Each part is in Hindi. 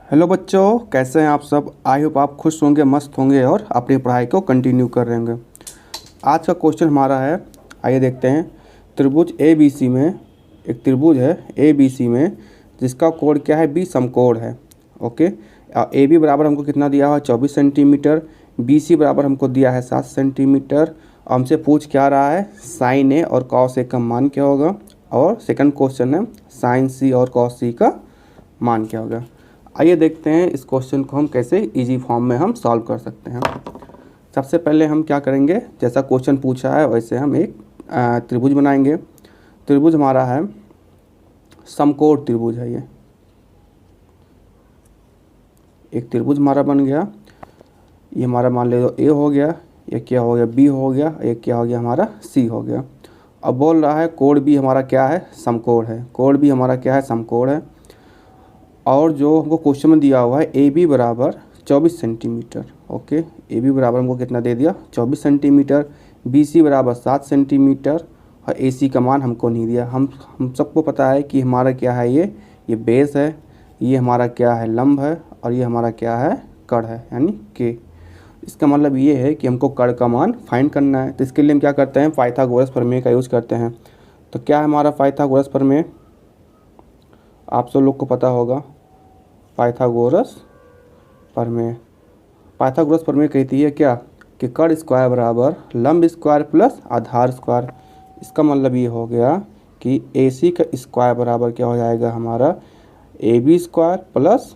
हेलो बच्चों, कैसे हैं आप सब। आई होप आप खुश होंगे, मस्त होंगे और अपनी पढ़ाई को कंटिन्यू कर रहे होंगे। आज का क्वेश्चन हमारा है, आइए देखते हैं। त्रिभुज ए बी सी में एक त्रिभुज है ए बी सी में, जिसका कोण क्या है, बी समकोण है। ओके, ए बी बराबर हमको कितना दिया हुआ है, 24 सेंटीमीटर। बी सी बराबर हमको दिया है 7 सेंटीमीटर। हमसे पूछ क्या रहा है, साइन ए और कॉस ए का मान क्या होगा। और सेकंड क्वेश्चन है साइन सी और कॉस सी का मान क्या होगा। आइए देखते हैं इस क्वेश्चन को हम कैसे इजी फॉर्म में हम सॉल्व कर सकते हैं। सबसे पहले हम क्या करेंगे, जैसा क्वेश्चन पूछा है वैसे हम एक त्रिभुज बनाएंगे। त्रिभुज हमारा है समकोण त्रिभुज है। ये एक त्रिभुज हमारा बन गया। ये हमारा मान ले ए हो गया, ये क्या हो गया, बी हो गया, ये क्या हो गया, हमारा सी हो गया। अब बोल रहा है कोण भी हमारा क्या है, समकोण है। कोण भी हमारा क्या है, समकोण है। और जो हमको क्वेश्चन में दिया हुआ है ए बी बराबर 24 सेंटीमीटर। ओके, ए बी बराबर हमको कितना दे दिया, 24 सेंटीमीटर। बी सी बराबर 7 सेंटीमीटर। और ए सी का मान हमको नहीं दिया। हम सबको पता है कि हमारा क्या है, ये बेस है, ये हमारा क्या है, लंब है, और ये हमारा क्या है, कड़ है, यानी के। इसका मतलब ये है कि हमको कड़ का मान फाइंड करना है। तो इसके लिए हम क्या करते हैं, पाइथागोरस प्रमेय का यूज़ करते हैं। तो क्या है हमारा पाइथागोरस प्रमेय, आप सब लोग को पता होगा। पाइथागोरस प्रमेय, पाइथागोरस प्रमेय कहती है क्या, कि कड़ स्क्वायर बराबर लंब स्क्वायर प्लस आधार स्क्वायर। इसका मतलब ये हो गया कि ए सी का स्क्वायर बराबर क्या हो जाएगा, हमारा a b square plus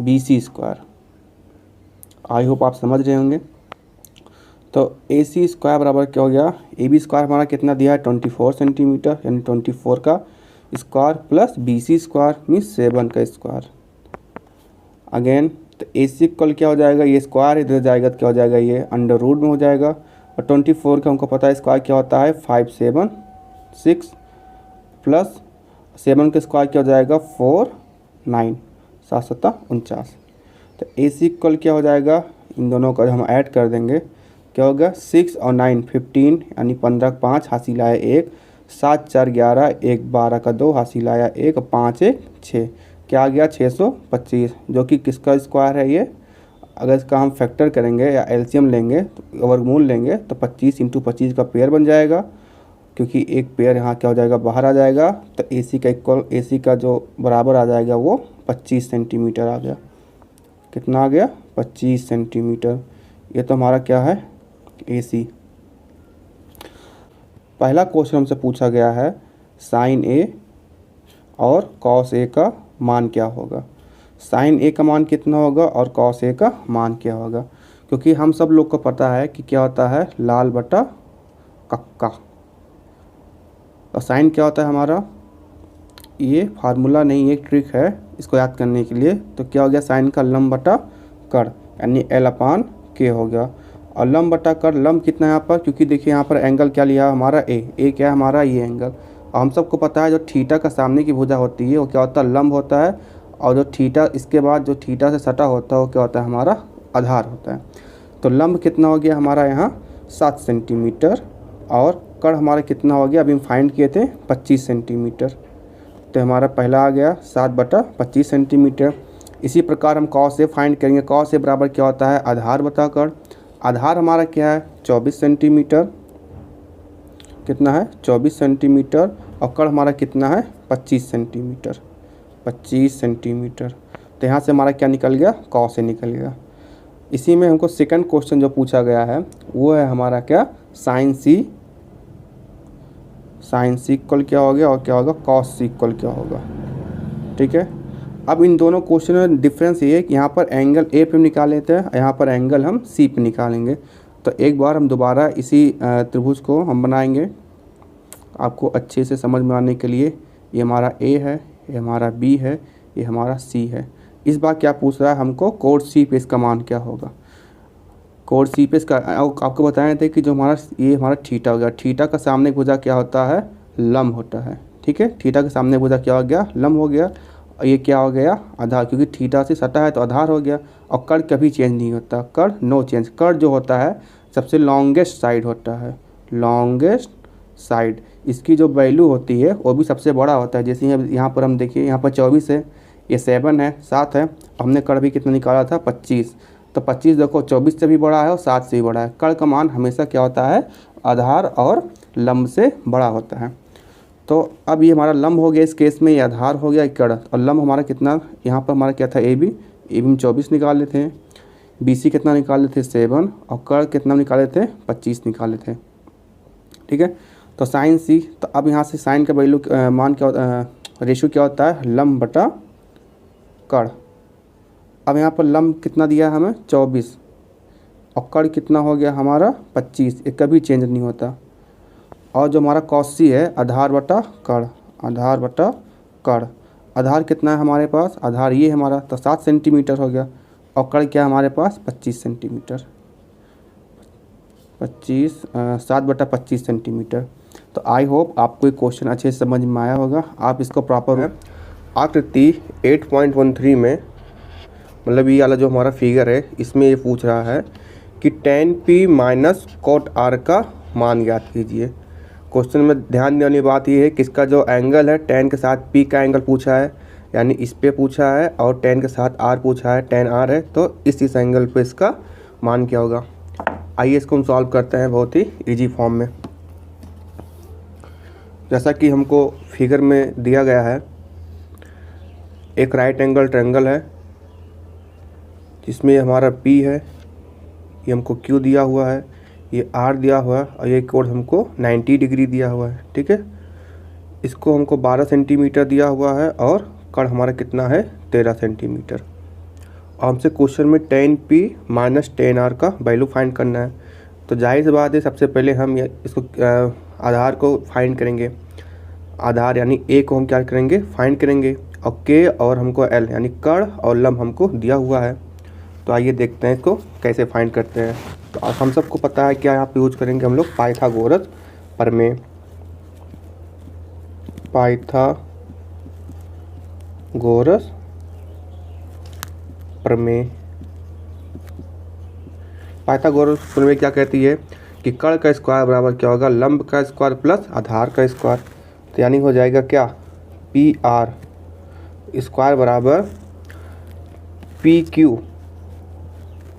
b c square. I hope आप समझ रहे होंगे। तो ए सी स्क्वायर बराबर क्या हो गया, ए बी स्क्वायर हमारा कितना दिया है, 24 सेंटीमीटर, यानी 24 का square plus b c square means 7 का स्क्वायर। अगेन तो ए सी इक्वल क्या हो जाएगा, ये स्क्वायर इधर जाएगा तो क्या हो जाएगा, ये अंडर रूट में हो जाएगा। और 24 का हमको पता है स्क्वायर क्या होता है, 5 7 6 प्लस 7 का स्क्वायर क्या हो जाएगा, 4 9 7 7 49। तो ए सी इक्वल क्या हो जाएगा, इन दोनों का हम ऐड कर देंगे, क्या होगा 6 और 9 15, यानी 15 5 हासिल आया 1, 7 4 11, 1 12 का 2 हासिल आया 1, 5 1 6, क्या आ गया 625, जो कि किसका स्क्वायर है ये। अगर इसका हम फैक्टर करेंगे या एलसीएम लेंगे, तो वर्गमूल लेंगे, तो 25 × 25 का पेयर बन जाएगा, क्योंकि एक पेयर यहाँ क्या हो जाएगा, बाहर आ जाएगा। तो ए सी का इक्वल, ए सी का जो बराबर आ जाएगा वो 25 सेंटीमीटर आ गया। कितना आ गया, 25 सेंटीमीटर। ये तो हमारा क्या है, ए सी। पहला क्वेश्चन हमसे पूछा गया है साइन ए और कॉस ए का मान क्या होगा। साइन ए का मान कितना होगा और कॉस ए का मान क्या होगा, क्योंकि हम सब लोग को पता है कि क्या होता है, लाल बटा कक्का। और साइन क्या होता है हमारा, ये फार्मूला नहीं, एक ट्रिक है इसको याद करने के लिए। तो क्या हो गया, साइन का लंब बटा कड़, यानी L/K हो गया। और लंब बटा कड़, लंब कितना है यहाँ पर, क्योंकि देखिए यहाँ पर एंगल क्या लिया हमारा, ए क्या है हमारा, ये एंगल। और हम सबको पता है जो थीटा का सामने की भुजा होती है वो क्या होता है, लंब होता है। और जो थीटा इसके बाद जो थीटा से सटा होता है वो क्या होता है, हमारा आधार होता है। तो लंब कितना हो गया हमारा यहाँ 7 सेंटीमीटर, और कड़ हमारा कितना हो गया, अभी हम फाइंड किए थे 25 सेंटीमीटर। तो हमारा पहला आ गया 7/25 सेंटीमीटर। इसी प्रकार हम कॉस ए फाइंड करेंगे। कॉस ए बराबर क्या होता है, आधार बटा कड़। आधार हमारा क्या है, 24 सेंटीमीटर, कितना है 24 सेंटीमीटर। और कड़ हमारा कितना है, 25 सेंटीमीटर, 25 सेंटीमीटर। तो यहाँ से हमारा क्या निकल गया, कॉस ए निकल गया। इसी में हमको सेकंड क्वेश्चन जो पूछा गया है वो है हमारा क्या, साइन सी। साइन सी इक्वल क्या हो गया और क्या होगा, कॉस सी इक्वल क्या होगा। ठीक है, अब इन दोनों क्वेश्चन में डिफरेंस ये है कि यहाँ पर एंगल ए पे निकाल लेते हैं, यहाँ पर एंगल हम सी पे निकालेंगे। तो एक बार हम दोबारा इसी त्रिभुज को हम बनाएंगे आपको अच्छे से समझ में आने के लिए। ये हमारा ए है, ये हमारा बी है, ये हमारा सी है। इस बार क्या पूछ रहा है हमको, कोण सी पे इसका मान क्या होगा। कोण सी पे इसका आपको बताए थे कि जो हमारा ये हमारा थीटा हो गया, थीटा का सामने भुजा क्या होता है, लंब होता है। ठीक है, थीटा के सामने भुजा क्या हो गया, लंब हो गया। और ये क्या हो गया, आधार, क्योंकि थीटा से सटा है तो आधार हो गया। और कड़ कभी चेंज नहीं होता, कड़ नो चेंज। कड़ जो होता है सबसे लॉन्गेस्ट साइड होता है, लॉन्गेस्ट साइड। इसकी जो वैल्यू होती है वो भी सबसे बड़ा होता है। जैसे यहाँ पर हम देखिए, यहाँ पर 24 है, ये 7 है, 7 है। हमने कड़ भी कितना निकाला था 25, तो 25 देखो 24 से भी बड़ा है और 7 से भी बड़ा है। कड़ का मान हमेशा क्या होता है, आधार और लंब से बड़ा होता है। तो अब ये हमारा लंब हो गया, इस केस में ये आधार हो गया कड़, और लंब हमारा कितना, यहाँ पर हमारा क्या था ए बी में 24 निकाले थे, BC कितना निकाले थे 7, और कड़ कितना निकाले थे 25 निकाले थे। ठीक है, तो साइन C, तो अब यहाँ से साइन का वैल्यू मान क्या होता, रेशियो क्या होता है, लंब बटा कड़। अब यहाँ पर लंब कितना दिया है हमें 24, और कड़ कितना हो गया हमारा 25, ये कभी चेंज नहीं होता। और जो हमारा cos C है आधार बटा कड़, आधार बटा कड़। आधार कितना है हमारे पास, आधार ये हमारा, तो 7 सेंटीमीटर हो गया, और कड़ क्या है हमारे पास 25 सेंटीमीटर, 7/25 सेंटीमीटर। तो आई होप आपको ये क्वेश्चन अच्छे से समझ में आया होगा। आप इसको प्रॉपर आकृति 8.13 में, मतलब ये वाला जो हमारा फिगर है इसमें ये पूछ रहा है कि tan P minus cot R का मान ज्ञात कीजिए। क्वेश्चन में ध्यान देने वाली बात ये है कि इसका जो एंगल है tan के साथ P का एंगल पूछा है, यानी इस पे पूछा है, और tan के साथ R पूछा है, tan R है, तो इस एंगल पे इसका मान क्या होगा। आइए इसको हम सॉल्व करते हैं बहुत ही इजी फॉर्म में। जैसा कि हमको फिगर में दिया गया है, एक राइट एंगल ट्रायंगल है जिसमें हमारा P है, ये हमको Q दिया हुआ है, ये R दिया हुआ है, और ये कोण हमको 90 डिग्री दिया हुआ है। ठीक है, इसको हमको 12 सेंटीमीटर दिया हुआ है, और कड़ हमारा कितना है 13 सेंटीमीटर। और हमसे क्वेश्चन में tan P minus tan R का वैल्यू फाइंड करना है। तो जाहिर सी बात है सबसे पहले हम इसको आधार को फाइंड करेंगे, आधार यानी A को हम क्या करेंगे फाइंड करेंगे, और K और हमको L यानी कड़ और लंब हमको दिया हुआ है। तो आइए देखते हैं इसको कैसे फाइंड करते हैं। तो अब हम सबको पता है क्या यहाँ पे यूज करेंगे हम लोग, पाइथागोरस प्रमेय, पाइथागोरस प्रमेय। पाइथागोरस प्रमेय क्या कहती है कि कड़ का स्क्वायर बराबर क्या होगा, लंब का स्क्वायर प्लस आधार का स्क्वायर। तो यानी हो जाएगा क्या, PR स्क्वायर बराबर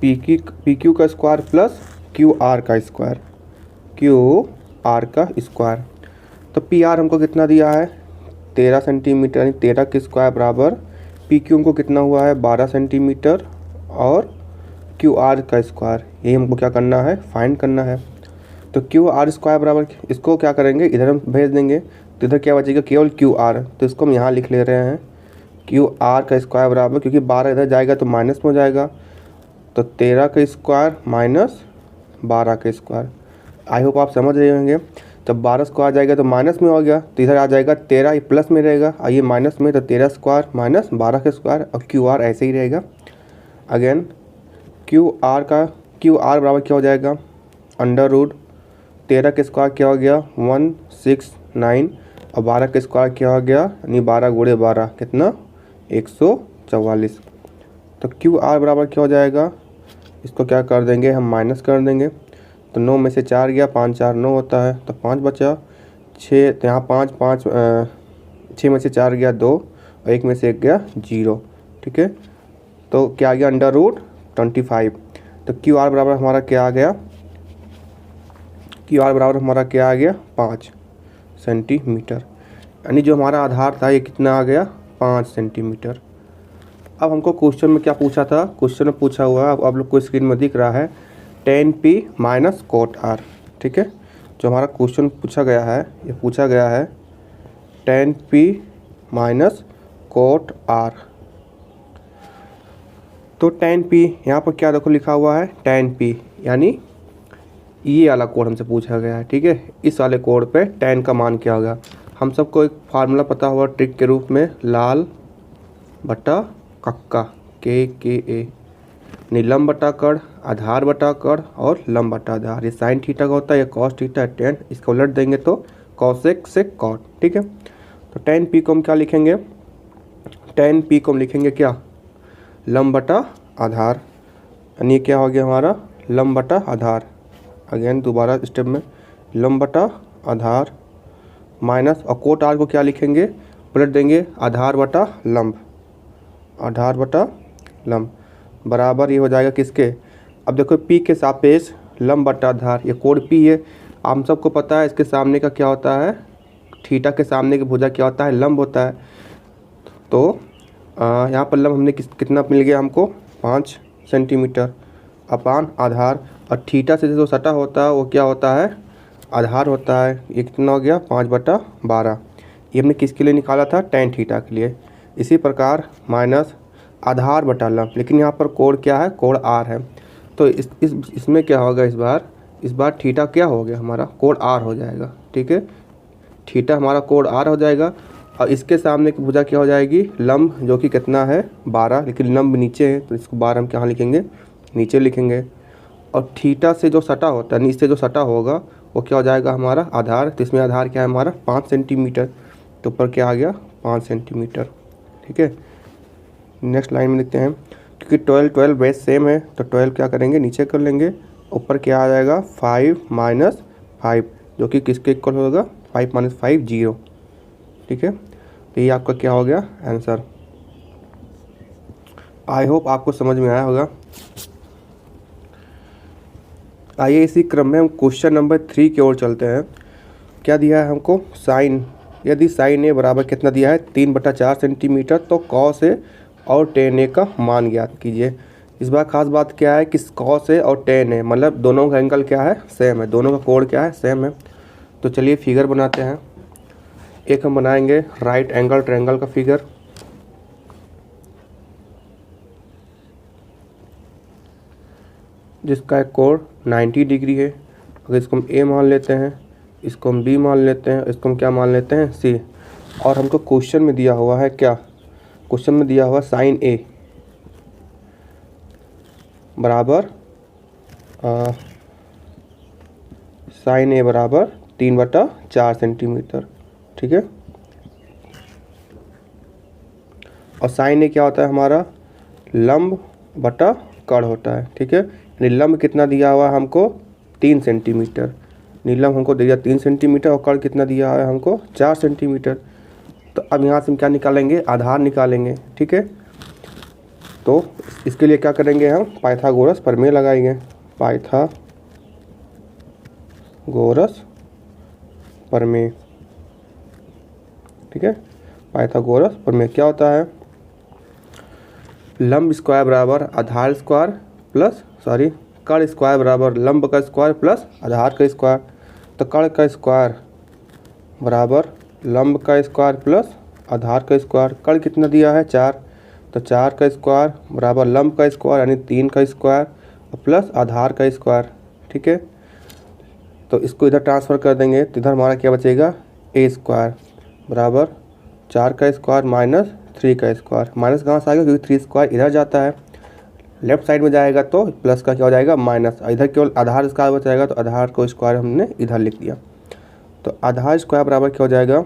PQ का स्क्वायर प्लस QR का स्क्वायर, QR का स्क्वायर। तो PR हमको कितना दिया है 13 सेंटीमीटर, यानी 13 के स्क्वायर बराबर PQ हमको कितना हुआ है 12 सेंटीमीटर, और QR का स्क्वायर, यही हमको क्या करना है फाइंड करना है। तो QR स्क्वायर बराबर, इसको क्या करेंगे इधर हम भेज देंगे, तो इधर क्या बचेगा केवल QR, तो इसको हम यहाँ लिख ले रहे हैं QR का स्क्वायर बराबर, क्योंकि 12 इधर जाएगा तो माइनस में हो जाएगा, तो 13 का स्क्वायर माइनस 12 का स्क्वायर। आई होप आप समझ रहे होंगे। जब 12 स्क्वायर जाएगा तो माइनस में हो गया, तो इधर आ जाएगा 13, ये प्लस में रहेगा, और ये माइनस में, तो 13 स्क्वायर माइनस 12 का स्क्वायर, और QR ऐसे ही रहेगा। अगेन QR बराबर क्या हो जाएगा, अंडर रूट 13 के स्क्वायर क्या हो गया 169, और 12 के स्क्वायर क्या हो गया, यानी 12 गुणे 12 कितना 144। तो QR बराबर क्या हो जाएगा, इसको क्या कर देंगे हम माइनस कर देंगे, तो 9 में से 4 गया, 5 4 9 होता है, तो 5 बचा, 6 तो यहाँ 5 6 में से 4 गया 2, और 1 में से 1 गया 0। ठीक है, तो क्या आ गया अंडर रूट 25। तो QR बराबर हमारा क्या आ गया, QR बराबर हमारा क्या आ गया 5 सेंटीमीटर, यानी जो हमारा आधार था ये कितना आ गया 5 सेंटीमीटर। अब हमको क्वेश्चन में क्या पूछा था, क्वेश्चन में पूछा हुआ अब आप लोग को स्क्रीन में दिख रहा है tan P minus cot R। ठीक है, जो हमारा क्वेश्चन पूछा गया है, ये पूछा गया है tan P minus cot R। तो tan P यहाँ पर क्या देखो लिखा हुआ है tan P, यानी ये वाला कोड हमसे पूछा गया है। ठीक है, इस वाले कोड पे tan का मान क्या होगा। हम सबको एक फार्मूला पता हुआ ट्रिक के रूप में, लाल बटा कक्का KKA, नीलम बटा कड़, आधार बटा कड़, और लंब बटा आधार। ये साइन थीटा का होता है, ये कॉस थीटा है tan, इसको उलट देंगे तो कॉसेक से कॉट। ठीक है, तो tan P को हम क्या लिखेंगे, tan P को हम लिखेंगे क्या लंब बटा आधार, यानी क्या हो गया हमारा लंब बटा आधार। अगेन दोबारा स्टेप में लंब बटा आधार माइनस, और कोट R को क्या लिखेंगे उलट देंगे आधार बटा लंब, आधार बटा लंब बराबर ये हो जाएगा किसके, अब देखो पी के सापेक्ष लंब बटा आधार, ये कोण पी है, हम सबको पता है इसके सामने का क्या होता है, थीटा के सामने की भुजा क्या होता है, लंब होता है। तो यहाँ पर लंब हमने कितना मिल गया हमको 5 सेंटीमीटर अपान आधार, और थीटा से जो सटा होता है वो क्या होता है, आधार होता है। ये कितना हो गया 5/12, ये हमने किसके लिए निकाला था, tan थीटा के लिए। इसी प्रकार माइनस आधार बटा लंब, लेकिन यहाँ पर कोण क्या है, कोण r है। तो इसमें क्या होगा, इस बार थीटा क्या हो गया हमारा, कोण r हो जाएगा। ठीक है, थीटा हमारा कोण r हो जाएगा, और इसके सामने की भुजा क्या हो जाएगी, लंब, जो कि कितना है 12, लेकिन लंब नीचे है तो इसको 12 हम कहाँ लिखेंगे, नीचे लिखेंगे। और थीटा से जो सटा होता है, नीचे जो सटा होगा वो क्या हो जाएगा हमारा आधार, तो इसमें आधार क्या है हमारा 5 सेंटीमीटर, तो ऊपर क्या आ गया 5 सेंटीमीटर। ठीक है, नेक्स्ट लाइन में लिखते हैं, क्योंकि 12 बेस सेम है तो 12 क्या करेंगे, नीचे कर लेंगे, ऊपर क्या आ जाएगा 5 - 5, जो कि किसके इक्वल होगा, 5 - 5 0। ठीक है, तो ये आपका क्या हो गया आंसर। आई होप आपको समझ में आया होगा। आइए इसी क्रम में हम क्वेश्चन नंबर 3 की ओर चलते हैं। क्या दिया है हमको, साइन, यदि साइन ए बराबर कितना दिया है 3/4 सेंटीमीटर, तो कॉस ए और tan ए का मान ज्ञात कीजिए। इस बार खास बात क्या है कि कॉस ए और tan ए मतलब दोनों का एंगल क्या है, सेम है, दोनों का कोण क्या है, सेम है। तो चलिए फिगर बनाते हैं। एक हम बनाएंगे राइट एंगल ट्रायंगल का फिगर, जिसका एक कोण 90 डिग्री है। अगर इसको हम ए मान लेते हैं, इसको हम बी मान लेते हैं, इसको हम क्या मान लेते हैं, सी। और हमको क्वेश्चन में दिया हुआ है क्या, क्वेश्चन में दिया हुआ साइन ए बराबर 3/4 सेंटीमीटर। ठीक है, और साइन ए क्या होता है हमारा, लंब बटा कर्ण होता है। ठीक है, यानी लंब कितना दिया हुआ है हमको 3 सेंटीमीटर, नीलम हमको दिया 3 सेंटीमीटर, और कर्ण कितना दिया है हमको 4 सेंटीमीटर। तो अब यहाँ से हम क्या निकालेंगे, आधार निकालेंगे। ठीक है, तो इसके लिए क्या करेंगे, हम पाइथागोरस प्रमेय लगाएंगे। पाइथागोरस प्रमेय, ठीक है, पाइथागोरस प्रमेय क्या होता है, लंब स्क्वायर बराबर आधार स्क्वायर प्लस कर्ण स्क्वायर बराबर लंब का स्क्वायर प्लस आधार का स्क्वायर। तो कर्ण का स्क्वायर बराबर लंब का स्क्वायर प्लस आधार का स्क्वायर। कर्ण कितना दिया है 4, तो 4 का स्क्वायर बराबर लंब का स्क्वायर यानी 3 का स्क्वायर प्लस आधार का स्क्वायर। ठीक है, तो इसको इधर ट्रांसफ़र कर देंगे तो इधर हमारा क्या बचेगा, ए स्क्वायर बराबर 4 का स्क्वायर माइनस 3 का स्क्वायर। माइनस कहाँ से आएगा, क्योंकि 3 स्क्वायर इधर जाता है, लेफ्ट साइड में जाएगा तो प्लस का क्या हो जाएगा माइनस, इधर केवल आधार स्क्वायर बचाएगा तो आधार को स्क्वायर हमने इधर लिख दिया। तो आधार स्क्वायर बराबर क्या हो जाएगा,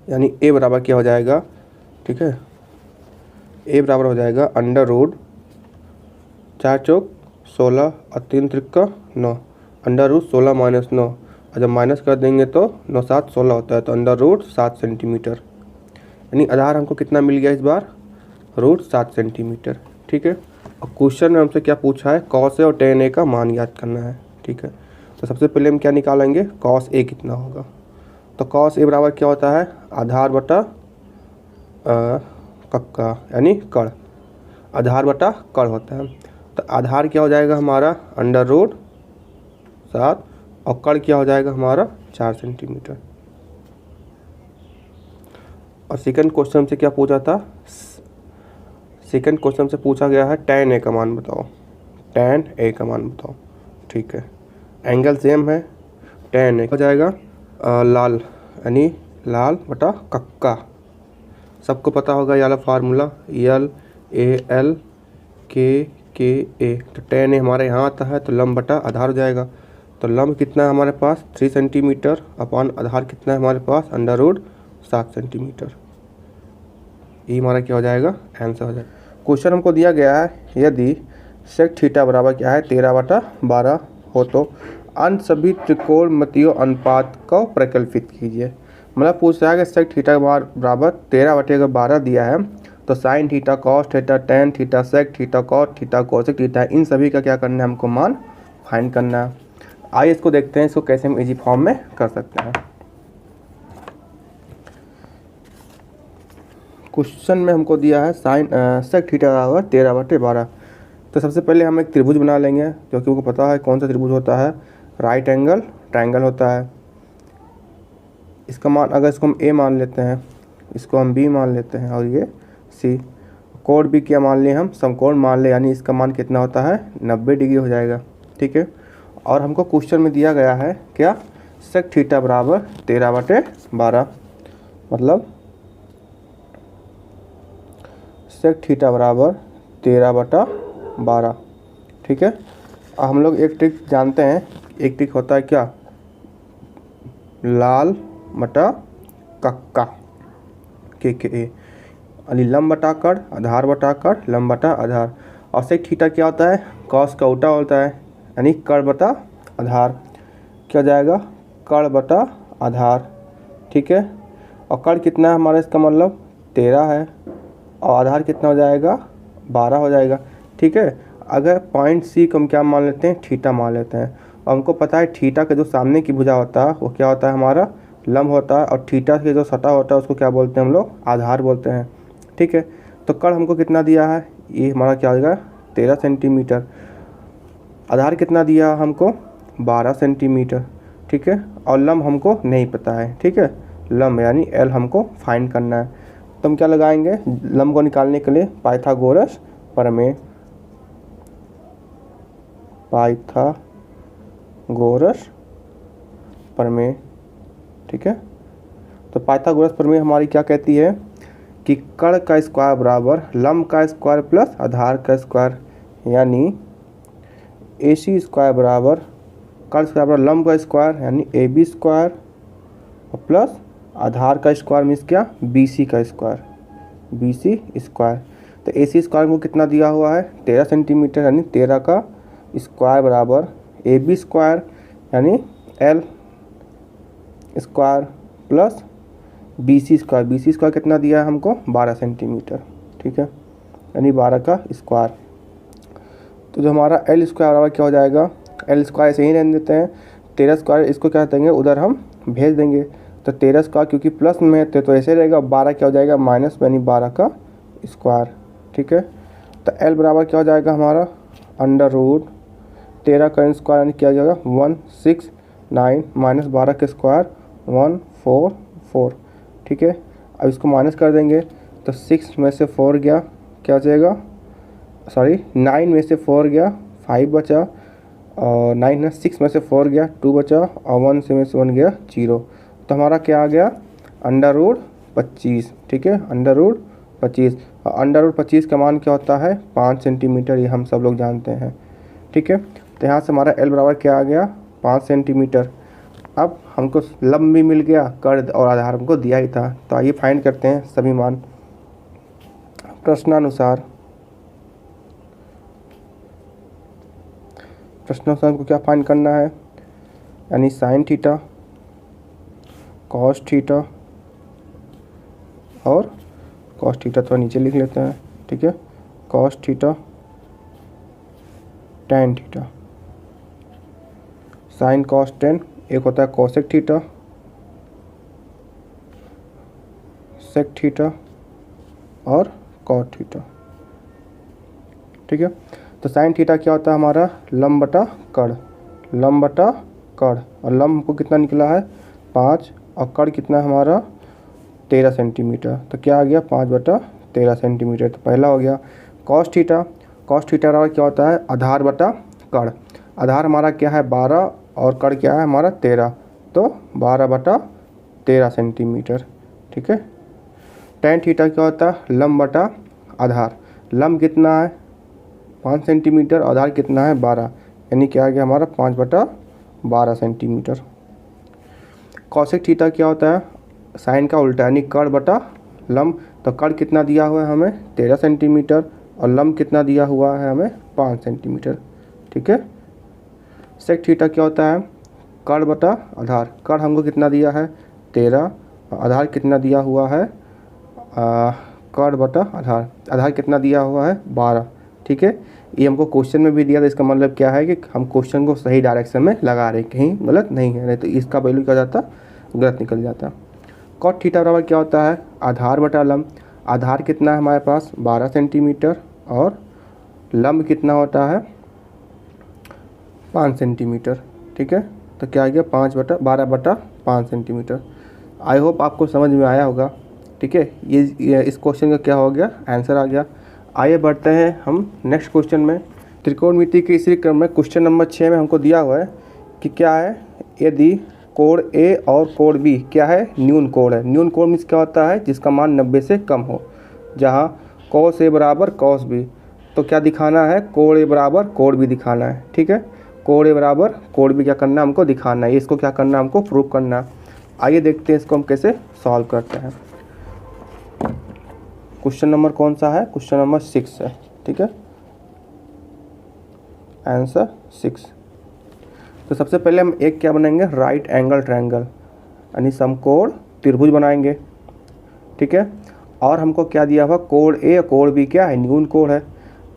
यानी ए बराबर क्या हो जाएगा, ठीक है, ए बराबर हो जाएगा √4 चौक 16 और 3 त्रिका 9, √16 - 9, और जब माइनस कर देंगे तो 9 7 16 होता है, तो √7 सेंटीमीटर। यानी आधार हमको कितना मिल गया इस बार, √7 सेंटीमीटर। ठीक है, और क्वेश्चन में हमसे क्या पूछा है, कॉस ए और tan ए का मान याद करना है। ठीक है, तो सबसे पहले हम क्या निकालेंगे, कॉस ए कितना होगा। तो कॉस ए बराबर क्या होता है, आधार बटा कक्का यानी कर्ण, आधार बटा कर्ण होता है। तो आधार क्या हो जाएगा हमारा √7, और कर्ण क्या हो जाएगा हमारा 4 सेंटीमीटर। और सेकंड क्वेश्चन से क्या पूछा था, सेकंड क्वेश्चन से पूछा गया है tan ए का मान बताओ, tan ए का मान बताओ। ठीक है, एंगल सेम है, tan ए हो जाएगा लाल यानी लाल बटा कक्का। सबको पता होगा ये वाला फार्मूला, LALKKA। तो tan ए हमारे यहाँ आता है तो लंब बटा आधार हो जाएगा। तो लंब कितना है हमारे पास 3 सेंटीमीटर अपॉन आधार कितना है हमारे पास √7 सेंटीमीटर। ये हमारा क्या हो जाएगा, आंसर हो जाएगा। क्वेश्चन हमको दिया गया है, यदि सेक थीटा बराबर क्या है 13/12 हो तो अन्य सभी त्रिकोणमितीय अनुपात को प्रकल्पित कीजिए। मतलब पूछ रहा है कि सेक थीटा बराबर 13/12 दिया है तो sine theta, cos theta, tan theta, sec theta, cot theta, cosec theta, इन सभी का क्या करना है हमको मान फाइंड करना है। आइए इसको देखते हैं, इसको कैसे हम इजी फॉर्म में कर सकते हैं। क्वेश्चन में हमको दिया है साइन सेक थीटा बराबर 13/12। तो सबसे पहले हम एक त्रिभुज बना लेंगे, क्योंकि हमको पता है कौन सा त्रिभुज होता है, राइट एंगल ट्रायंगल होता है। इसका मान अगर इसको हम ए मान लेते हैं, इसको हम बी मान लेते हैं और ये सी, कोण भी क्या मान लिए हम, समकोण मान ले, यानी इसका मान कितना होता है 90 डिग्री हो जाएगा। ठीक है, और हमको क्वेश्चन में दिया गया है क्या, सेक थीटा बराबर 13/12, मतलब सेक थीटा बराबर 13/12। ठीक है, हम लोग एक ट्रिक जानते हैं, एक ट्रिक होता है क्या, लाल बटा कक्का के ए, यानी लंब बटा कड़, आधार बटा कड़, लंब बटा आधार। और सेक थीटा क्या होता है, कॉस का उल्टा होता है, यानी कड़ बटा आधार। क्या जाएगा, कड़ बटा आधार। ठीक है, और कड़ कितना है हमारा, इसका मतलब 13 है, और आधार कितना हो जाएगा 12 हो जाएगा। ठीक है, अगर पॉइंट सी को हम क्या मान लेते हैं, थीटा मान लेते हैं, और हमको पता है थीटा का जो सामने की भुजा होता है वो क्या होता है हमारा लंब होता है, और थीटा के जो सटा होता है उसको क्या बोलते हैं हम लोग, आधार बोलते हैं। ठीक है, तो कड़ हमको कितना दिया है, ये हमारा क्या होगा 13 सेंटीमीटर, आधार कितना दिया हमको 12 सेंटीमीटर। ठीक है, और लंब हमको नहीं पता है। ठीक है, लंब यानी एल हमको फाइंड करना है। तो हम क्या लगाएंगे, लंब को निकालने के लिए पाइथागोरस प्रमेय, पाइथागोरस प्रमेय। ठीक है, तो पाइथागोरस प्रमेय हमारी क्या कहती है कि कड़ का स्क्वायर बराबर लंब का स्क्वायर प्लस आधार का स्क्वायर, यानी AC स्क्वायर बराबर कड़ स्क्वायर बराबर लंब का स्क्वायर, यानी AB स्क्वायर प्लस आधार का स्क्वायर मीन्स क्या, BC का स्क्वायर, BC स्क्वायर। तो AC स्क्वायर को कितना दिया हुआ है 13 सेंटीमीटर, यानी 13 का स्क्वायर बराबर AB स्क्वायर, यानी L square plus BC square, BC square कितना दिया है हमको 12 सेंटीमीटर। ठीक है, यानी 12 का स्क्वायर। तो जो हमारा L स्क्वायर बराबर क्या हो जाएगा, L स्क्वायर ऐसे ही रहने देते हैं, 13 स्क्वायर इसको क्या देंगे उधर हम भेज देंगे, तो 13 स्क्वायर क्योंकि प्लस में थे तो ऐसे रहेगा, 12 क्या हो जाएगा माइनस में, यानी 12 का स्क्वायर। ठीक है, तो L बराबर क्या हो जाएगा हमारा अंडर रूट 13 का स्क्वायर, यानी क्या हो जाएगा 169 माइनस 12 का स्क्वायर 144। ठीक है, अब इसको माइनस कर देंगे तो 6 में से 4 गया, क्या हो जाएगा, सॉरी 9 में से 4 गया 5 बचा, और 9 6 में से 4 गया 2 बचा, और 1 से में से 1 गया 0। तो हमारा क्या आ गया अंडर रूट 25। ठीक है, अंडर रूट 25, और अंडर रूट 25 का मान क्या होता है 5 सेंटीमीटर, ये हम सब लोग जानते हैं। ठीक है, तो यहाँ से हमारा L बराबर क्या आ गया 5 सेंटीमीटर। अब हमको लंब भी मिल गया, कड़ और आधार हमको दिया ही था, तो आइए फाइंड करते हैं सभी मान प्रश्नानुसार। प्रश्नानुसार हमको क्या फाइंड करना है, यानी साइन थीटा, कॉस थीटा और कॉस थीटा थोड़ा नीचे लिख लेते हैं। ठीक है, cos theta, tan theta, sine cos tan, एक होता है कोसेक थीटा, सेक थीटा और कॉट थीटा। ठीक है, तो साइन थीटा क्या होता है हमारा लंब बटा कड़, लंब बटा कड़, और लंब हमको कितना निकला है 5, और कड़ कितना है हमारा 13 सेंटीमीटर, तो क्या आ गया 5/13 सेंटीमीटर, तो पहला हो गया। कॉस थीटा, कॉस थीटा बराबर क्या होता है आधार बटा कड़, आधार हमारा क्या है 12 और कड़ क्या है हमारा 13, तो 12/13 सेंटीमीटर। ठीक है, टेन थीटा क्या होता है लंब बटा आधार, लंब कितना है 5 सेंटीमीटर, आधार कितना है 12, यानी क्या आ गया हमारा 5/12 सेंटीमीटर। कॉसेक थीटा क्या होता है साइन का उल्टा, यानी कड़ बटा लंब, तो कड़ कितना दिया हुआ है हमें 13 सेंटीमीटर, और लंब कितना दिया हुआ है हमें 5 सेंटीमीटर। ठीक है, सेक थीटा क्या होता है कड़ बटा आधार, कड़ हमको कितना दिया है 13, आधार कितना दिया हुआ है कड़ बटा आधार। आधार कितना दिया हुआ है 12, ठीक है। ये हमको क्वेश्चन में भी दिया था, इसका मतलब क्या है कि हम क्वेश्चन को सही डायरेक्शन में लगा रहे हैं, कहीं गलत नहीं है, नहीं तो इसका वैल्यू क्या जाता, गलत निकल जाता। कॉट थीटा बराबर क्या होता है, आधार बटा लंब। आधार कितना है हमारे पास 12 सेंटीमीटर और लंब कितना होता है 5 सेंटीमीटर, ठीक है। तो क्या आ गया 12 बटा 5 सेंटीमीटर। आई होप आपको समझ में आया होगा, ठीक है। ये इस क्वेश्चन का क्या हो गया, आंसर आ गया। आइए बढ़ते हैं हम नेक्स्ट क्वेश्चन में। त्रिकोणमिति के इसी क्रम में क्वेश्चन नंबर 6 में हमको दिया हुआ है कि क्या है, यदि कोण ए और कोण बी क्या है, न्यून कोण है। न्यून कोण मीन्स क्या होता है, जिसका मान 90 से कम हो, जहाँ कॉस ए बराबर कॉस बी। तो क्या दिखाना है, कोण ए बराबर कोण बी दिखाना है, ठीक है। कोण ए बराबर कोण बी क्या करना है, हमको दिखाना है, इसको क्या करना है, हमको प्रूव करना है। आइए देखते हैं इसको हम कैसे सॉल्व करते हैं। क्वेश्चन नंबर कौन सा है, क्वेश्चन नंबर 6 है, ठीक है। आंसर 6। तो सबसे पहले हम एक क्या बनाएंगे, राइट एंगल ट्रायंगल यानी समकोण त्रिभुज बनाएंगे, ठीक है। और हमको क्या दिया हुआ, कोण ए और कोण बी क्या है, न्यून कोण है।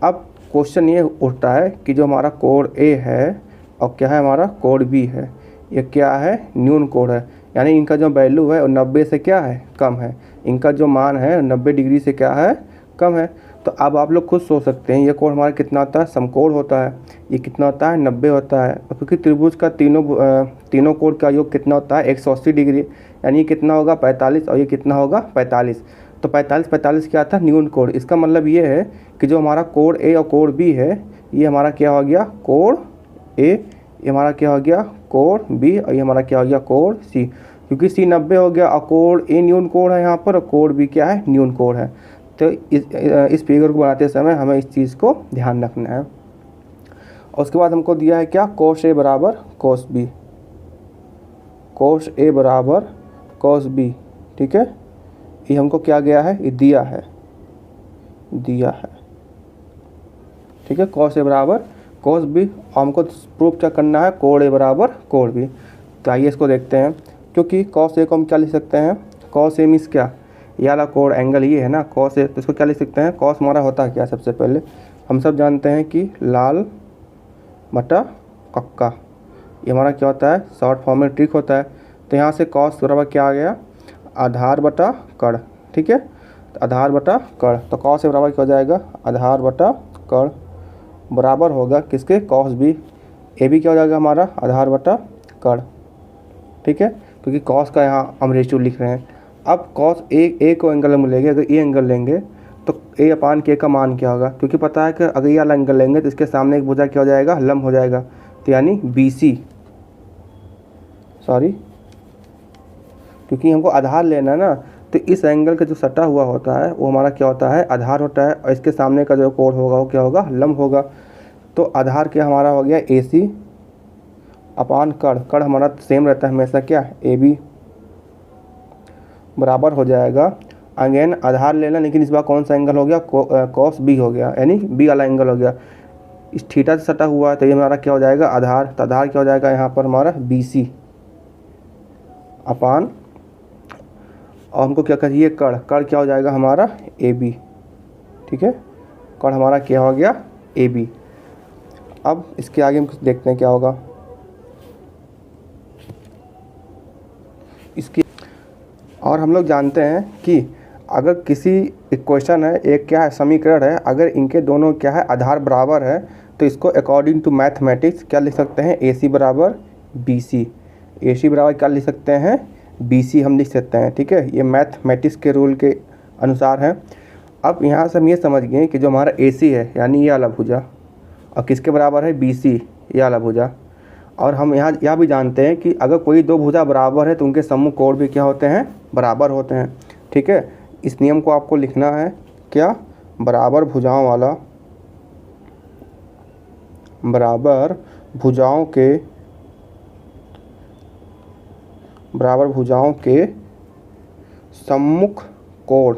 अब क्वेश्चन ये उठता है कि जो हमारा कोण ए है और क्या है हमारा कोण बी है, ये क्या है, न्यून कोण है, यानी इनका जो वैल्यू है वो 90 से क्या है, कम है। इनका जो मान है 90 डिग्री से क्या है, कम है। तो अब आप लोग खुद सोच सकते हैं ये कोण हमारा कितना होता है, समकोण होता है, ये कितना होता है 90 होता है। और क्योंकि त्रिभुज का तीनों कोण का योग कितना होता है 180 डिग्री, यानी ये कितना होगा 45 और ये कितना होगा 45। तो 45 क्या आता है, न्यून कोण। इसका मतलब ये है कि जो हमारा कोण ए और कोण बी है, ये हमारा क्या हो गया, कोण ए, ये हमारा क्या हो गया, कोण बी, और ये हमारा क्या हो गया, कोण सी। क्योंकि सी 90 हो गया और कोण ए न्यून कोण है यहाँ पर, और कोण बी क्या है, न्यून कोण है। तो इस फिगर को बनाते समय हमें इस चीज़ को ध्यान रखना है। और उसके बाद हमको दिया है क्या, कोस ए बराबर कोस बी, कोस ए बराबर कोस बी, ठीक है। ये हमको क्या गया है, ये दिया है, ठीक है। कोस ए बराबर कोस बी, और हमको प्रूफ क्या करना है, कोण ए बराबर कोण बी। तो आइए इसको देखते हैं। क्योंकि कॉस ए को हम क्या लिख सकते हैं, कॉस ए मीन्स क्या, ये वाला कोण एंगल ये है ना कॉस ए, तो इसको क्या लिख सकते हैं, कॉस हमारा होता है क्या, सबसे पहले हम सब जानते हैं कि लाल बटा कक्का, ये हमारा क्या होता है, शॉर्ट फॉर्म में ट्रिक होता है। तो यहाँ से कॉस बराबर क्या आ गया, आधार बटा कड़, ठीक है। तो आधार बटा कड़, तो कॉस ए बराबर क्या हो जाएगा, आधार बटा कड़ बराबर होगा किसके, कॉस बी। ए भी क्या हो जाएगा हमारा, आधार बटा कड़, ठीक है। क्योंकि कॉस का यहाँ हम रेशियो लिख रहे हैं। अब कॉस ए को एंगल हम लेंगे, अगर ये एंगल लेंगे तो ए अपान के का मान क्या होगा, क्योंकि पता है कि अगर ये वाला एंगल लेंगे तो इसके सामने एक भुजा क्या हो जाएगा, लंब हो जाएगा। तो यानी BC, सॉरी, क्योंकि हमको आधार लेना है ना, तो इस एंगल का जो सटा हुआ होता है वो हमारा क्या होता है, आधार होता है, और इसके सामने का जो कोण होगा वो क्या होगा, लंब होगा। तो आधार क्या हमारा हो गया AC अपान कड़, कड़ हमारा सेम रहता है हमेशा क्या, AB बराबर हो जाएगा, अगेन आधार लेना, लेकिन इस बार कौन सा एंगल हो गया, कॉस बी हो गया, यानी बी वाला एंगल हो गया। इस थीटा से सटा हुआ है तो ये हमारा क्या हो जाएगा, आधार। तो आधार क्या हो जाएगा यहाँ पर हमारा BC अपान, और हमको क्या करिए, कड़, कड़ क्या हो जाएगा हमारा AB, ठीक है। कड़ हमारा क्या हो गया AB। अब इसके आगे हम देखते हैं क्या होगा। इसकी और हम लोग जानते हैं कि अगर किसी इक्वेशन है, एक क्या है समीकरण है, अगर इनके दोनों क्या है आधार बराबर है, तो इसको अकॉर्डिंग टू मैथमेटिक्स क्या लिख सकते हैं, AC बराबर BC, AC बराबर क्या लिख सकते हैं, BC हम लिख सकते हैं, ठीक है। ये मैथमेटिक्स के रूल के अनुसार है। अब यहाँ से हम ये समझ गए कि जो हमारा AC है यानी ये वाला भुजा, और किसके बराबर है, BC, ये वाला भुजा। और हम यहाँ यह भी जानते हैं कि अगर कोई दो भुजा बराबर है तो उनके सम्मुख कोण भी क्या होते हैं, बराबर होते हैं, ठीक है। इस नियम को आपको लिखना है क्या, बराबर भुजाओं वाला, बराबर भुजाओं के सम्मुख कोण,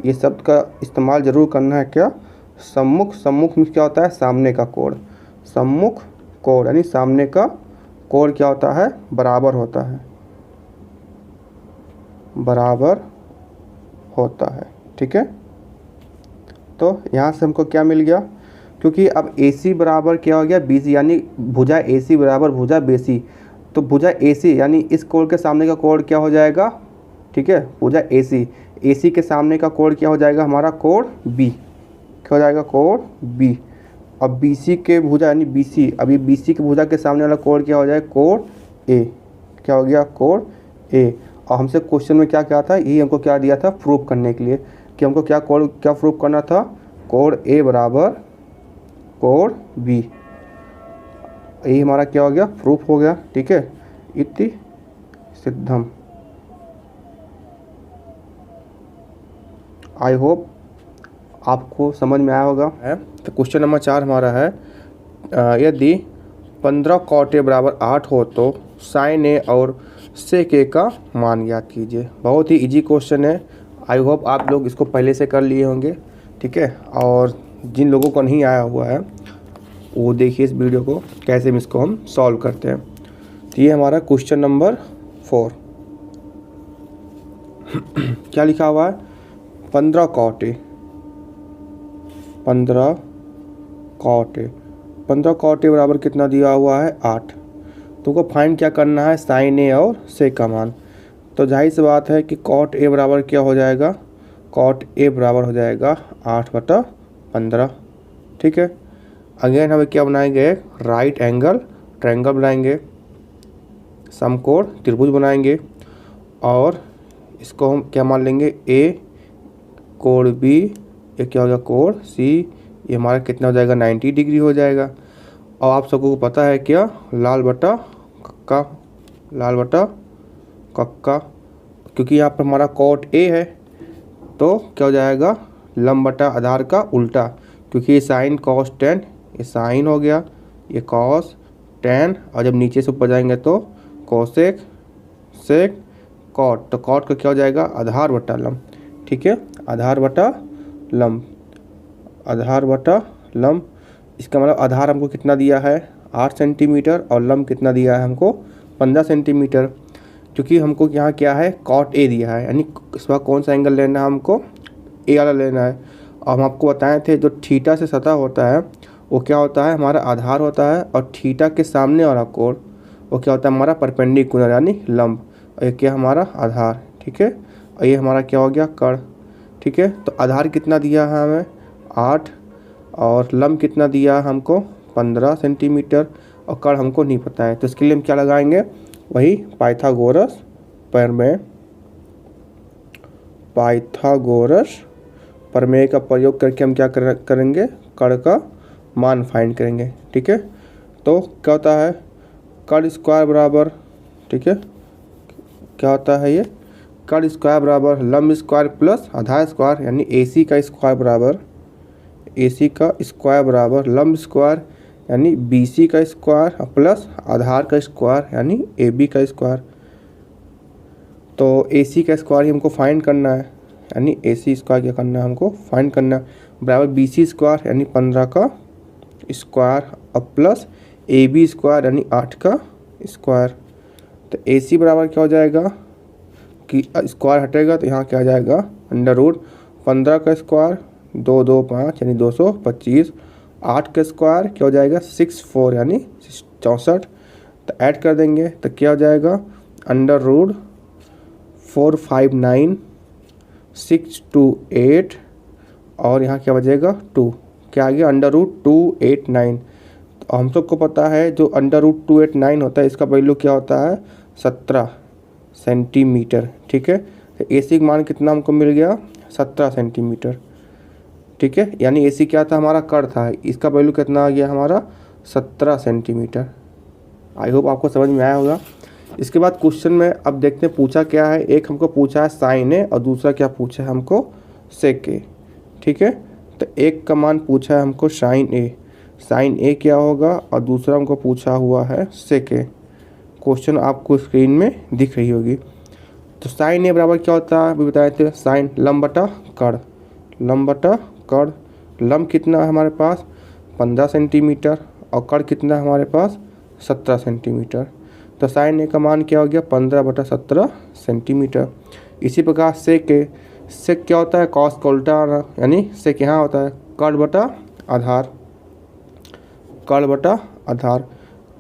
ये शब्द का इस्तेमाल जरूर करना है क्या, सम्मुख में क्या होता है, सामने का कोण, सम्मुख कोण यानी सामने का कोण क्या होता है, बराबर होता है, बराबर होता है, ठीक है। तो यहाँ से हमको क्या मिल गया, क्योंकि अब AC बराबर क्या हो गया BC, यानी भुजा AC बराबर भुजा BC। तो भुजा AC यानी इस कोण के सामने का कोण क्या हो जाएगा, ठीक है, भुजा AC के सामने का कोण क्या हो जाएगा हमारा, कोण B, क्या हो जाएगा, कोण B। अब BC के भुजा यानी BC, अभी BC के भुजा के सामने वाला कोण क्या हो जाएगा, कोण A, क्या हो गया, कोण A। और हमसे क्वेश्चन में क्या क्या था, यही हमको क्या दिया था प्रूफ करने के लिए कि हमको क्या प्रूफ करना था, कोण A बराबर कोण B। यही हमारा क्या हो गया, प्रूफ हो गया, ठीक है, इति सिद्धम। आई होप आपको समझ में आया होगा। तो क्वेश्चन नंबर 4 हमारा है, यदि 15 cot A बराबर 8 हो तो sin A और sec A का मान ज्ञात कीजिए। बहुत ही इजी क्वेश्चन है, आई होप आप लोग इसको पहले से कर लिए होंगे, ठीक है। और जिन लोगों को नहीं आया हुआ है वो देखिए इस वीडियो को, कैसे इसको हम सॉल्व करते हैं। तो ये हमारा क्वेश्चन नंबर 4 क्या लिखा हुआ है, 15 cot A, 15 cot A, 15 cot A बराबर कितना दिया हुआ है, 8। तुमको फाइंड क्या करना है, sin A और sec का मान। तो जाहिर सी बात है कि cot A बराबर क्या हो जाएगा, cot A बराबर हो जाएगा 8/15, ठीक है। अगेन हमें क्या बनाएंगे, राइट एंगल ट्रायंगल बनाएंगे, समकोण त्रिभुज बनाएंगे, और इसको हम क्या मान लेंगे, A कोण B, ये क्या हो गया, कोण C, ये हमारा कितना हो जाएगा, 90 डिग्री हो जाएगा। और आप सबको पता है क्या, लाल बटा कक्का, लाल बटा कक्का, क्योंकि यहाँ पर हमारा cot A है तो क्या हो जाएगा, लंब बटा आधार का उल्टा, क्योंकि ये साइन cos tan, ये साइन हो गया, ये cos tan, और जब नीचे से ऊपर जाएंगे तो cosec sec cot, तो cot का क्या हो जाएगा, आधार बटा लंब, ठीक है, आधार बटा लंब, आधार बटा लंब। इसका मतलब आधार हमको कितना दिया है, 8 सेंटीमीटर, और लंब कितना दिया है हमको, 15 सेंटीमीटर। क्योंकि हमको यहाँ क्या है, cot A दिया है, यानी इस बार कौन सा एंगल लेना है हमको, A वाला लेना है। और हम आपको बताए थे जो थीटा से सतह होता है वो क्या होता है, हमारा आधार होता है, और थीटा के सामने वाला कोण वो क्या होता है, हमारा परपेंडिकुलर यानी लंब, और ये क्या हमारा आधार, ठीक है। और ये हमारा क्या हो गया, कर्ण, ठीक है। तो आधार कितना दिया है हमें, 8, और लंब कितना दिया है हमको, 15 सेंटीमीटर, और कर्ण हमको नहीं पता है। तो इसके लिए हम क्या लगाएंगे, वही पाइथागोरस प्रमेय, पाइथागोरस प्रमेय का प्रयोग करके हम क्या करेंगे, कर्ण का मान फाइंड करेंगे, ठीक है। तो क्या होता है, कर्ण स्क्वायर बराबर, ठीक है, क्या होता है ये, कर्ण स्क्वायर बराबर लंब स्क्वायर प्लस आधार स्क्वायर, यानी AC का स्क्वायर बराबर, AC का स्क्वायर बराबर लंब स्क्वायर यानी BC का स्क्वायर प्लस आधार का स्क्वायर यानी AB का स्क्वायर। तो AC का स्क्वायर ही हमको फाइंड करना है, यानी AC स्क्वायर क्या करना है हमको फाइंड करना है, बराबर BC स्क्वायर यानी 15 का स्क्वायर और प्लस AB स्क्वायर यानी 8 का स्क्वायर। तो AC बराबर क्या हो जाएगा कि स्क्वायर हटेगा तो यहाँ क्या आ जाएगा, अंडर रूट 15 का स्क्वायर 2 2 5 यानी 225, 8 का स्क्वायर क्या हो जाएगा 64 यानी 64। तो ऐड कर देंगे तो क्या हो जाएगा, अंडर रूट 459 628, और यहाँ क्या बचेगा 2, क्या आ गया अंडर रूट 289। तो हम सबको पता है जो अंडर रूट 289 होता है इसका वैल्यू क्या होता है 17 सेंटीमीटर, ठीक है। तो AC का मान कितना हमको मिल गया 17 सेंटीमीटर, ठीक है। यानी AC क्या था हमारा कर्ण था, इसका वैल्यू कितना आ गया हमारा 17 सेंटीमीटर। आई होप आपको समझ में आया होगा। इसके बाद क्वेश्चन में अब देखते हैं पूछा क्या है, एक हमको पूछा है साइन A और दूसरा क्या पूछा है हमको सेक A, ठीक है। तो एक का मान पूछा है हमको साइन A क्या होगा, और दूसरा हमको पूछा हुआ है सेक A। क्वेश्चन आपको स्क्रीन में दिख रही होगी। तो साइन A बराबर क्या होता है अभी बताए थे, साइन लंब बटा कर्ण, लंब बटा कर्ण, लंब कितना है हमारे पास 15 सेंटीमीटर और कर्ण कितना है हमारे पास 17 सेंटीमीटर। तो साइन A का मान क्या हो गया 15/17 सेंटीमीटर। इसी प्रकार सेक A, सेक क्या होता है, कॉस का उल्टा आना, यानी सेक यहाँ होता है कर्ण बटा आधार, कर्ण बटा आधार।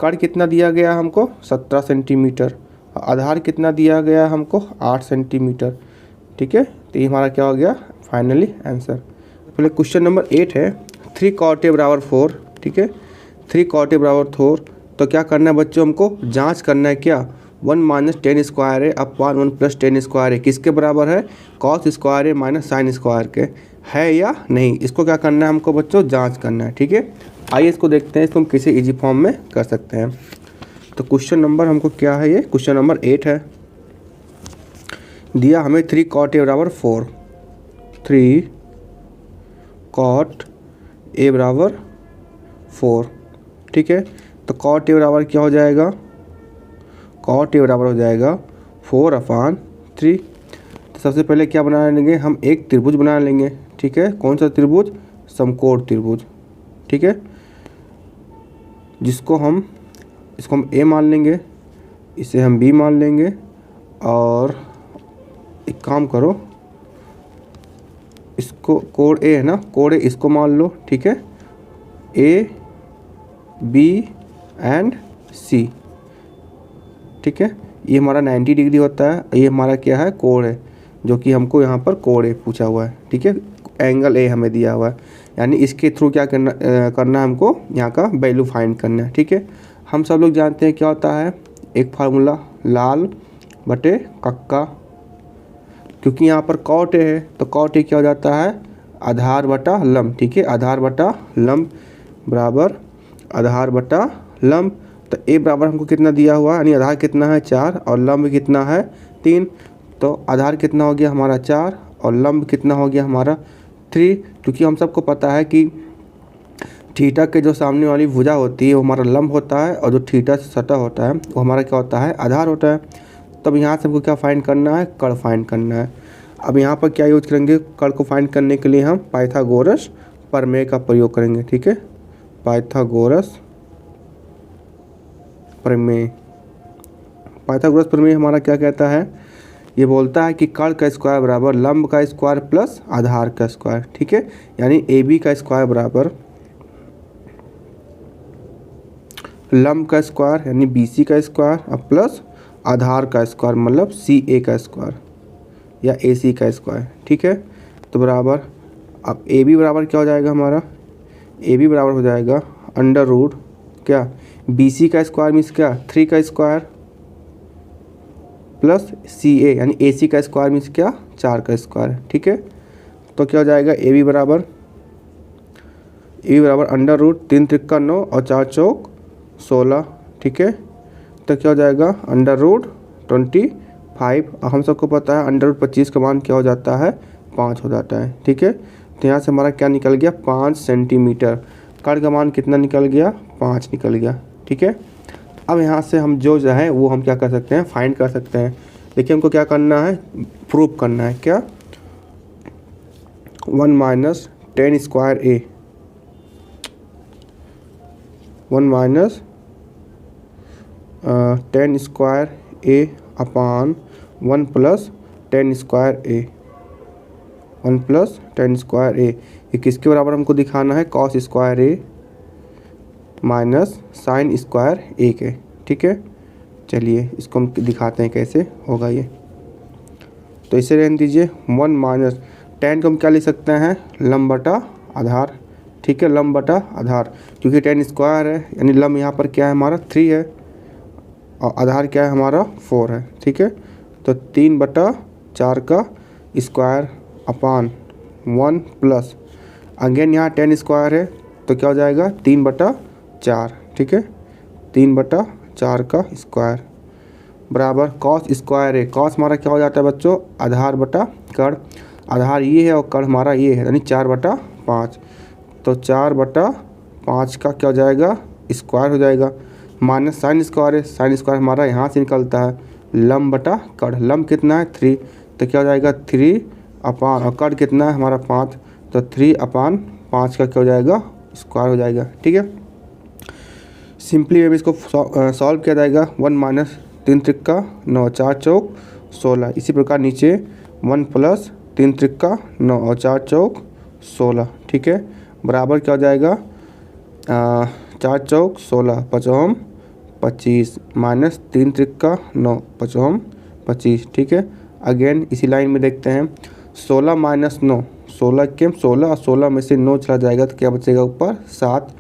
कर्ण कितना दिया गया हमको 17 सेंटीमीटर, आधार कितना दिया गया हमको 8 सेंटीमीटर। ठीक है, तो ये हमारा क्या हो गया फाइनली आंसर। पहले क्वेश्चन नंबर 8 है 3 cot A बराबर 4। ठीक है, 3 cot A बराबर 4, तो क्या करना है बच्चों, हमको जांच करना है क्या 1 माइनस टेन स्क्वायर ए अपॉन 1 प्लस टेन स्क्वायर ए किसके बराबर है, कॉस स्क्वायर ए माइनस साइन स्क्वायर के, है या नहीं। इसको क्या करना है हमको बच्चों, जांच करना है। ठीक है, आइए इसको देखते हैं, इसको हम किसी इजी फॉर्म में कर सकते हैं। तो क्वेश्चन नंबर हमको क्या है, ये क्वेश्चन नंबर 8 है। दिया हमें 3 cot A बराबर 4, 3 cot A बराबर 4। ठीक है, तो cot A बराबर क्या हो जाएगा, cot A बराबर हो जाएगा 4/3। तो सबसे पहले क्या बना लेंगे, हम एक त्रिभुज बना लेंगे। ठीक है, कौन सा त्रिभुज, समकोण त्रिभुज। ठीक है, इसको हम A मान लेंगे, इसे हम B मान लेंगे, और एक काम करो, इसको कोण A है ना, कोण A इसको मान लो। ठीक है, A B एंड C। ठीक है, ये हमारा 90 डिग्री होता है, ये हमारा क्या है कोण है, जो कि हमको यहाँ पर कोण A पूछा हुआ है। ठीक है, एंगल A हमें दिया हुआ है, यानी इसके थ्रू क्या करना है हमको यहाँ का वैल्यू फाइंड करना है। ठीक है, हम सब लोग जानते हैं क्या होता है, एक फार्मूला लाल बटे कक्का, क्योंकि यहाँ पर cot A है तो cot A क्या हो जाता है, आधार बटा लंब। ठीक है, आधार बटा लंब बराबर आधार बटा लंब। तो A बराबर हमको कितना दिया हुआ है, यानी आधार कितना है 4 और लंब कितना है 3। तो आधार कितना हो गया हमारा 4 और लंब कितना हो गया हमारा 3, क्योंकि हम सबको पता है कि थीटा के जो सामने वाली भुजा होती है वो हमारा लंब होता है, और जो थीटा से सटा होता है वो हमारा क्या होता है, आधार होता है। तब यहाँ से हमको क्या फाइंड करना है, कर्ण फाइंड करना है। अब यहाँ पर क्या यूज करेंगे, कर्ण को फाइंड करने के लिए हम पाइथागोरस प्रमेय का प्रयोग करेंगे। ठीक है, पाइथागोरस प्रमेय, पाइथागोरस प्रमेय हमारा क्या कहता है, ये बोलता है कि कर्ण का स्क्वायर बराबर लंब का स्क्वायर प्लस आधार का स्क्वायर। ठीक है, यानी AB का स्क्वायर बराबर लंब का स्क्वायर यानी BC का स्क्वायर और प्लस आधार का स्क्वायर मतलब CA का स्क्वायर या AC का स्क्वायर। ठीक है, तो बराबर अब AB बराबर क्या हो जाएगा हमारा, AB बराबर हो जाएगा अंडर रूट क्या BC का स्क्वायर मीन्स क्या 3 का स्क्वायर प्लस CA यानी AC का स्क्वायर मीन्स क्या 4 का स्क्वायर। ठीक है, तो क्या हो जाएगा AB बराबर अंडर रूट 3 त्रिक्का 9 और 4 चौक 16। ठीक है, तो क्या हो जाएगा अंडर रूट 25। और हम सबको पता है अंडर रूट 25 का मान क्या हो जाता है 5 हो जाता है। ठीक है, तो यहाँ से हमारा क्या निकल गया 5 सेंटीमीटर, कर्ण का मान कितना निकल गया 5 निकल गया। ठीक है, अब यहाँ से हम जो है वो हम क्या कर सकते हैं, फाइंड कर सकते हैं। देखिए हमको क्या करना है, प्रूफ करना है क्या 1 minus ten square A, 1 minus 10 square A upon 1 plus 10 square A, 1 plus 10 square A, ये किसके बराबर हमको दिखाना है, cos square A minus sine square A के। ठीक है, चलिए इसको हम दिखाते हैं कैसे होगा ये। तो इसे रहने दीजिए, 1 माइनस 10 को हम क्या लिख सकते हैं, लंब बटा आधार। ठीक है, लंब बटा आधार, क्योंकि 10 स्क्वायर है यानी लंब यहाँ पर क्या है हमारा 3 है और आधार क्या है हमारा 4 है। ठीक है, तो 3/4 का स्क्वायर अपान 1 प्लस अगेन यहाँ 10 स्क्वायर है तो क्या हो जाएगा 3/4। ठीक है, 3/4 का स्क्वायर बराबर कॉस स्क्वायर है, कॉस हमारा क्या हो जाता है बच्चों आधार बटा कर्ण, आधार ये है और कर्ण हमारा ये है यानी 4/5। तो 4/5 का क्या हो जाएगा स्क्वायर हो जाएगा, माइनस साइन स्क्वायर है, साइन स्क्वायर हमारा यहाँ से निकलता है लंब बटा कर्ण, लंब कितना है 3 तो क्या हो जाएगा 3 अपान और कर्ण कितना है हमारा 5 तो 3/5 का क्या हो जाएगा स्क्वायर हो जाएगा। ठीक है, सिंपली अब इसको सॉल्व किया जाएगा, 1 माइनस 3 त्रिक्का 9 4 चौक 16। इसी प्रकार नीचे 1 प्लस 3 त्रिक्का 9 और 4 चौक 16, ठीक है। बराबर क्या हो जाएगा 4 चौक 16 5 25 माइनस 3 त्रिक्का 9 5 25, ठीक है। अगेन इसी लाइन में देखते हैं 16 माइनस 9, 16 के 16 और 16 में से 9 चला जाएगा तो क्या बचेगा ऊपर 7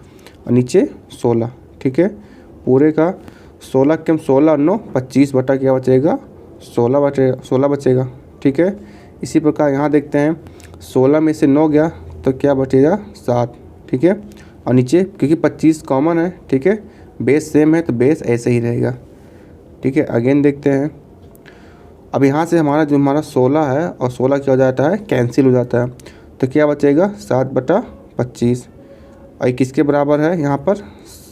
और नीचे 16, ठीक है। पूरे का 16 के 16 और 9 25 बटा क्या बचेगा 16 बचेगा, ठीक है। इसी प्रकार यहाँ देखते हैं 16 में से 9 गया तो क्या बचेगा 7, ठीक है। और नीचे क्योंकि 25 कॉमन है, ठीक है, बेस सेम है तो बेस ऐसे ही रहेगा, ठीक है। अगेन देखते हैं अब यहाँ से हमारा जो हमारा 16 है और 16 क्या हो जाता है कैंसिल हो जाता है तो क्या बचेगा 7 बटा 25 और किसके बराबर है यहाँ पर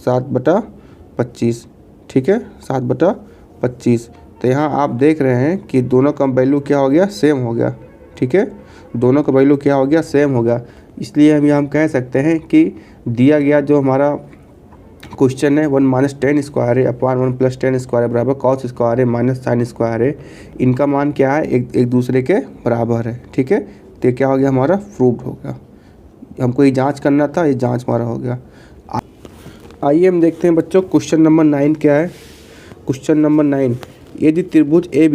7 बटा 25, ठीक है, 7 बटा 25। तो यहाँ आप देख रहे हैं कि दोनों का वैल्यू क्या हो गया सेम हो गया, ठीक है, दोनों का वैल्यू क्या हो गया सेम हो गया। इसलिए हम कह सकते हैं कि दिया गया जो हमारा क्वेश्चन है 1 माइनस 10 स्क्वायर है अपॉन 1 प्लस 10 स्क्वायर बराबर कॉस स्क्वायर है माइनस साइन स्क्वायर है, इनका मान क्या है एक दूसरे के बराबर है, ठीक है। तो क्या हो गया हमारा प्रूव्ड हो गया। हमको ये जांच करना था, ये जांच हमारा हो गया। आइए हम देखते हैं बच्चों क्वेश्चन नंबर 9 क्या है। क्वेश्चन नंबर 9, यदि त्रिभुज ए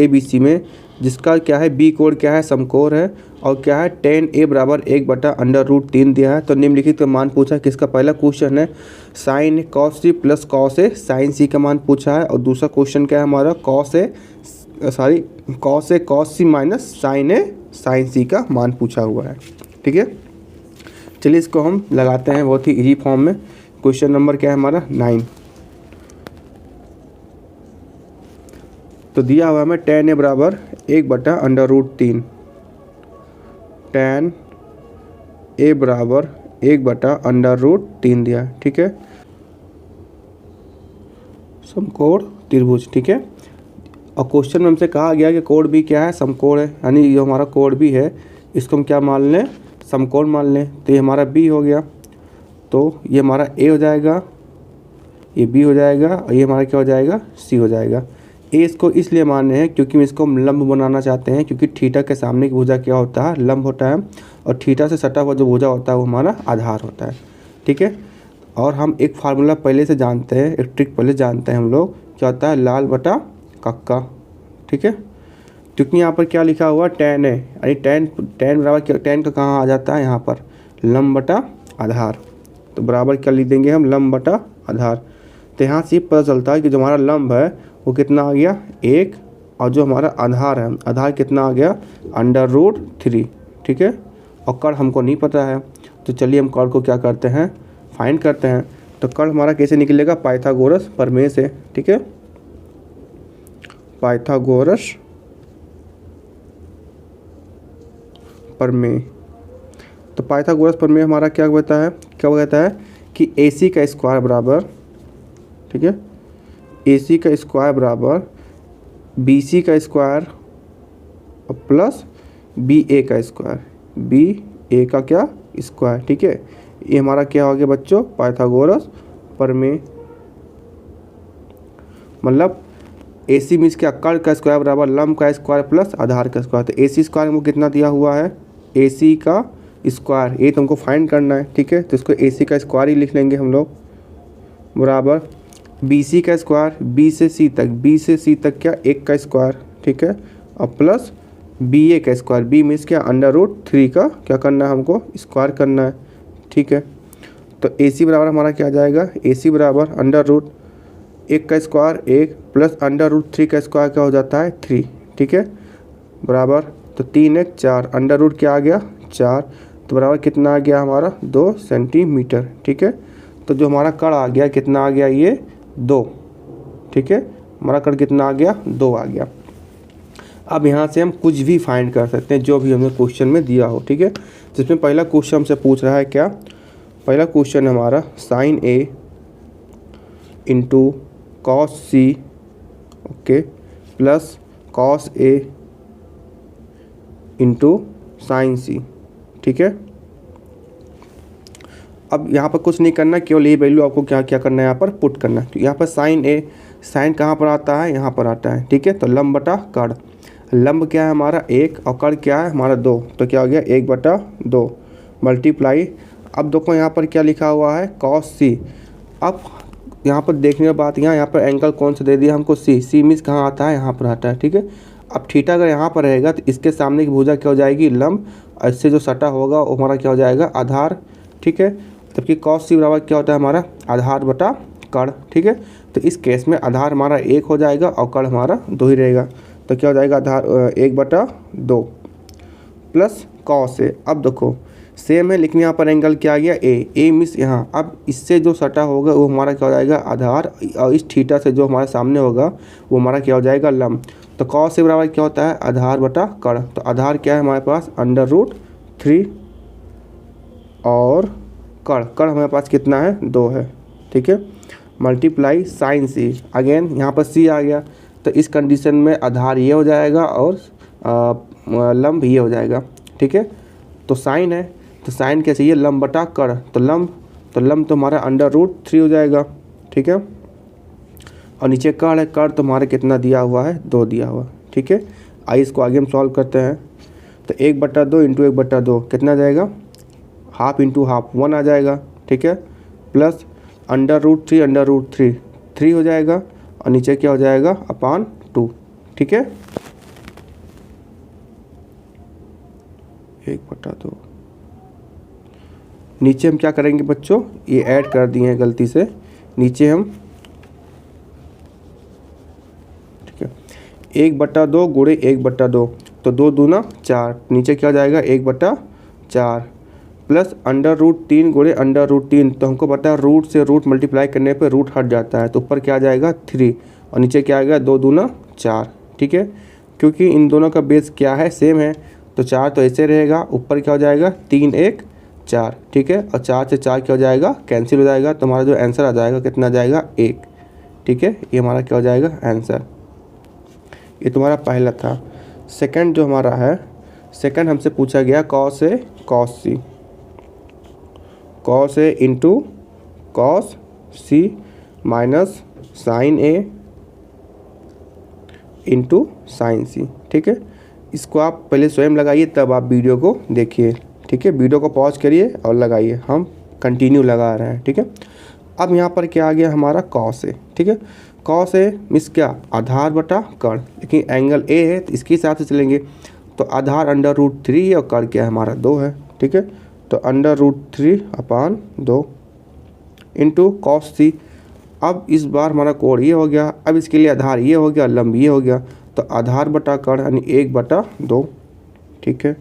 बी सी में जिसका क्या है बी कोण क्या है समकोण है और क्या है tan a बराबर 1/√3 दिया है तो निम्नलिखित का मान पूछा है। किसका पहला क्वेश्चन है sine cos c plus cos a sine c का मान पूछा है और दूसरा क्वेश्चन क्या है हमारा cos a cos c minus sine a sine c का मान पूछा हुआ है, ठीक है। चलिए इसको हम लगाते हैं बहुत ही इजी फॉर्म में। क्वेश्चन नंबर क्या है हमारा 9, तो दिया हुआ हमें tan a बराबर 1/√3, tan a बराबर 1/√3 दिया है, ठीक है, समकोण त्रिभुज, ठीक है। और क्वेश्चन में हमसे कहा गया कि कोण भी क्या है समकोण है, यानी जो हमारा कोण भी है इसको हम क्या मान लें समकोण मान लें। तो ये हमारा b हो गया, तो ये हमारा a हो जाएगा, ये b हो जाएगा और ये हमारा क्या हो जाएगा c हो जाएगा। ए इसको इसलिए मान रहे हैं क्योंकि इसको हम लंब बनाना चाहते हैं, क्योंकि थीटा के सामने की भुजा क्या होता है लंब होता है और थीटा से सटा हुआ जो भुजा होता है वो हमारा आधार होता है, ठीक है। और हम एक फार्मूला पहले से जानते हैं, एक ट्रिक पहले जानते हैं हम लोग, क्या होता है लाल बटा कक्का, ठीक है। क्योंकि यहाँ पर क्या लिखा हुआ tan है, यानी tan बराबर tan का कहाँ आ जाता है यहाँ पर लंब बटा आधार, तो बराबर क्या लिख देंगे हम लंब बटा आधार। तो यहाँ से पता चलता है कि जो हमारा लंब है वो कितना आ गया 1 और जो हमारा आधार है आधार कितना आ गया √3, ठीक है। और कर्ण हमको नहीं पता है तो चलिए हम कर्ण को क्या करते हैं फाइंड करते हैं। तो कर्ण हमारा कैसे निकलेगा पाइथागोरस प्रमेय से, ठीक है, पाइथागोरस प्रमेय। तो पाइथागोरस प्रमेय हमारा क्या कहता है कि AC का स्क्वायर बराबर, ठीक है, AC का स्क्वायर बराबर BC का स्क्वायर और प्लस BA का स्क्वायर, BA का क्या स्क्वायर, ठीक है। ये हमारा क्या हो गया बच्चों पाइथागोरस प्रमेय। मतलब AC मीन्स क्या कर्ण का स्क्वायर बराबर लंब का स्क्वायर प्लस आधार का स्क्वायर। तो AC स्क्वायर हमको कितना दिया हुआ है AC का स्क्वायर, ये तो हमको फाइंड करना है, ठीक है। तो इसको AC का स्क्वायर ही लिख लेंगे हम लोग बराबर BC का स्क्वायर B से C तक क्या 1 का स्क्वायर, ठीक है, और प्लस BA का स्क्वायर, B मीन्स क्या √3 का क्या करना है हमको स्क्वायर करना है, ठीक है। तो AC बराबर हमारा क्या आ जाएगा AC बराबर √1 का स्क्वायर 1 प्लस √3 का स्क्वायर क्या हो जाता है 3, ठीक है, बराबर तो 3 1 4 √ क्या आ गया 4, तो बराबर कितना आ गया हमारा 2 सेंटीमीटर, ठीक है। तो जो हमारा कर्ण आ गया कितना आ गया ये 2, ठीक है, हमारा कर्ण कितना आ गया 2 आ गया। अब यहाँ से हम कुछ भी फाइंड कर सकते हैं जो भी हमें क्वेश्चन में दिया हो, ठीक है। जिसमें पहला क्वेश्चन हमसे पूछ रहा है क्या, पहला क्वेश्चन हमारा sine A into cos C, okay, plus cos A into sine C, ठीक है। अब यहाँ पर कुछ नहीं करना, केवल ये वैल्यू आपको क्या करना है यहाँ पर पुट करना है। तो यहाँ पर साइन A, साइन कहाँ पर आता है यहाँ पर आता है, ठीक है। तो लंब बटा कर्ण, लंब क्या है हमारा 1 और कड़ क्या है हमारा 2, तो क्या हो गया 1/2 मल्टीप्लाई। अब देखो यहाँ पर क्या लिखा हुआ है cos c। अब यहाँ पर देखने की बात, यहाँ पर एंगल कौन सा दे दिया हमको, सी मीन्स कहाँ आता है, यहाँ पर आता है, ठीक है। अब थीटा अगर यहाँ पर रहेगा तो इसके सामने की भुजा क्या हो जाएगी, लंब, और इससे जो सटा होगा वो हमारा क्या हो जाएगा, आधार, ठीक है। जबकि cos c बराबर क्या होता है हमारा, आधार बटा कड़, ठीक है। तो इस केस में आधार हमारा 1 हो जाएगा और कड़ हमारा 2 ही रहेगा, तो क्या हो जाएगा आधार 1/2 प्लस cos a। अब देखो सेम है लेकिन यहाँ पर एंगल क्या आ गया, ए मीन्स यहाँ। अब इससे जो सटा होगा वो हमारा क्या हो जाएगा, आधार, और इस थीटा से जो हमारे सामने होगा वो हमारा क्या हो जाएगा, लंब। तो cos a बराबर क्या होता है, आधार बटा कड़। तो आधार क्या है हमारे पास, √3 और कड़ हमारे पास कितना है, 2 है, ठीक है। मल्टीप्लाई साइन सी, अगेन यहाँ पर सी आ गया, तो इस कंडीशन में आधार ये हो जाएगा और लंब ये हो जाएगा, ठीक है। तो साइन है, तो साइन क्या चाहिए, लंब बटा कड़, तो लंब तो हमारा √3 हो जाएगा, ठीक है। और नीचे कड़ है, कड़ तो हमारे कितना दिया हुआ है, 2 दिया हुआ, ठीक है। आइए इसको आगे हम सॉल्व करते हैं। तो 1/2 इंटू 1/2 कितना जाएगा, हाफ इंटू हाफ 1 आ जाएगा, ठीक है। प्लस √3 3 हो जाएगा, और नीचे क्या हो जाएगा, अपान 2, ठीक है। 1/2 नीचे हम क्या करेंगे बच्चों, ये ऐड कर दिए हैं गलती से, नीचे हम, ठीक है, 1/2 गुणे 1/2, तो 2 दूना 4, नीचे क्या हो जाएगा 1/4 प्लस √3 गुणे √3, तो हमको पता है रूट से रूट मल्टीप्लाई करने पे रूट हट जाता है, तो ऊपर क्या आ जाएगा 3 और नीचे क्या आएगा 2 दूना 4, ठीक है। क्योंकि इन दोनों का बेस क्या है, सेम है, तो 4 तो ऐसे रहेगा, ऊपर क्या हो जाएगा 3 1 4, ठीक है। और 4 से 4 क्या हो जाएगा, कैंसिल हो जाएगा, तो हमारा जो आंसर आ जाएगा कितना आ जाएगा 1, ठीक है। ये हमारा क्या हो जाएगा आंसर। ये तुम्हारा पहला था। सेकंड जो हमारा है, सेकंड हमसे पूछा गया cos a cos a into cos c minus sine a into sine c, ठीक है। इसको आप पहले स्वयं लगाइए तब आप वीडियो को देखिए, ठीक है। वीडियो को पॉज करिए और लगाइए, हम कंटिन्यू लगा रहे हैं, ठीक है। अब यहाँ पर क्या आ गया हमारा cos a, ठीक है। cos a मीन्स क्या, आधार बटा कड़, लेकिन एंगल a है तो इसके हिसाब से चलेंगे, तो आधार √3 है और कड़ क्या है हमारा 2 है, ठीक है। तो √3 अपान 2 इंटू cos c। अब इस बार हमारा कोण ये हो गया, अब इसके लिए आधार ये हो गया, लंब ये हो गया, तो आधार बटा कड़ यानी 1/2, ठीक है,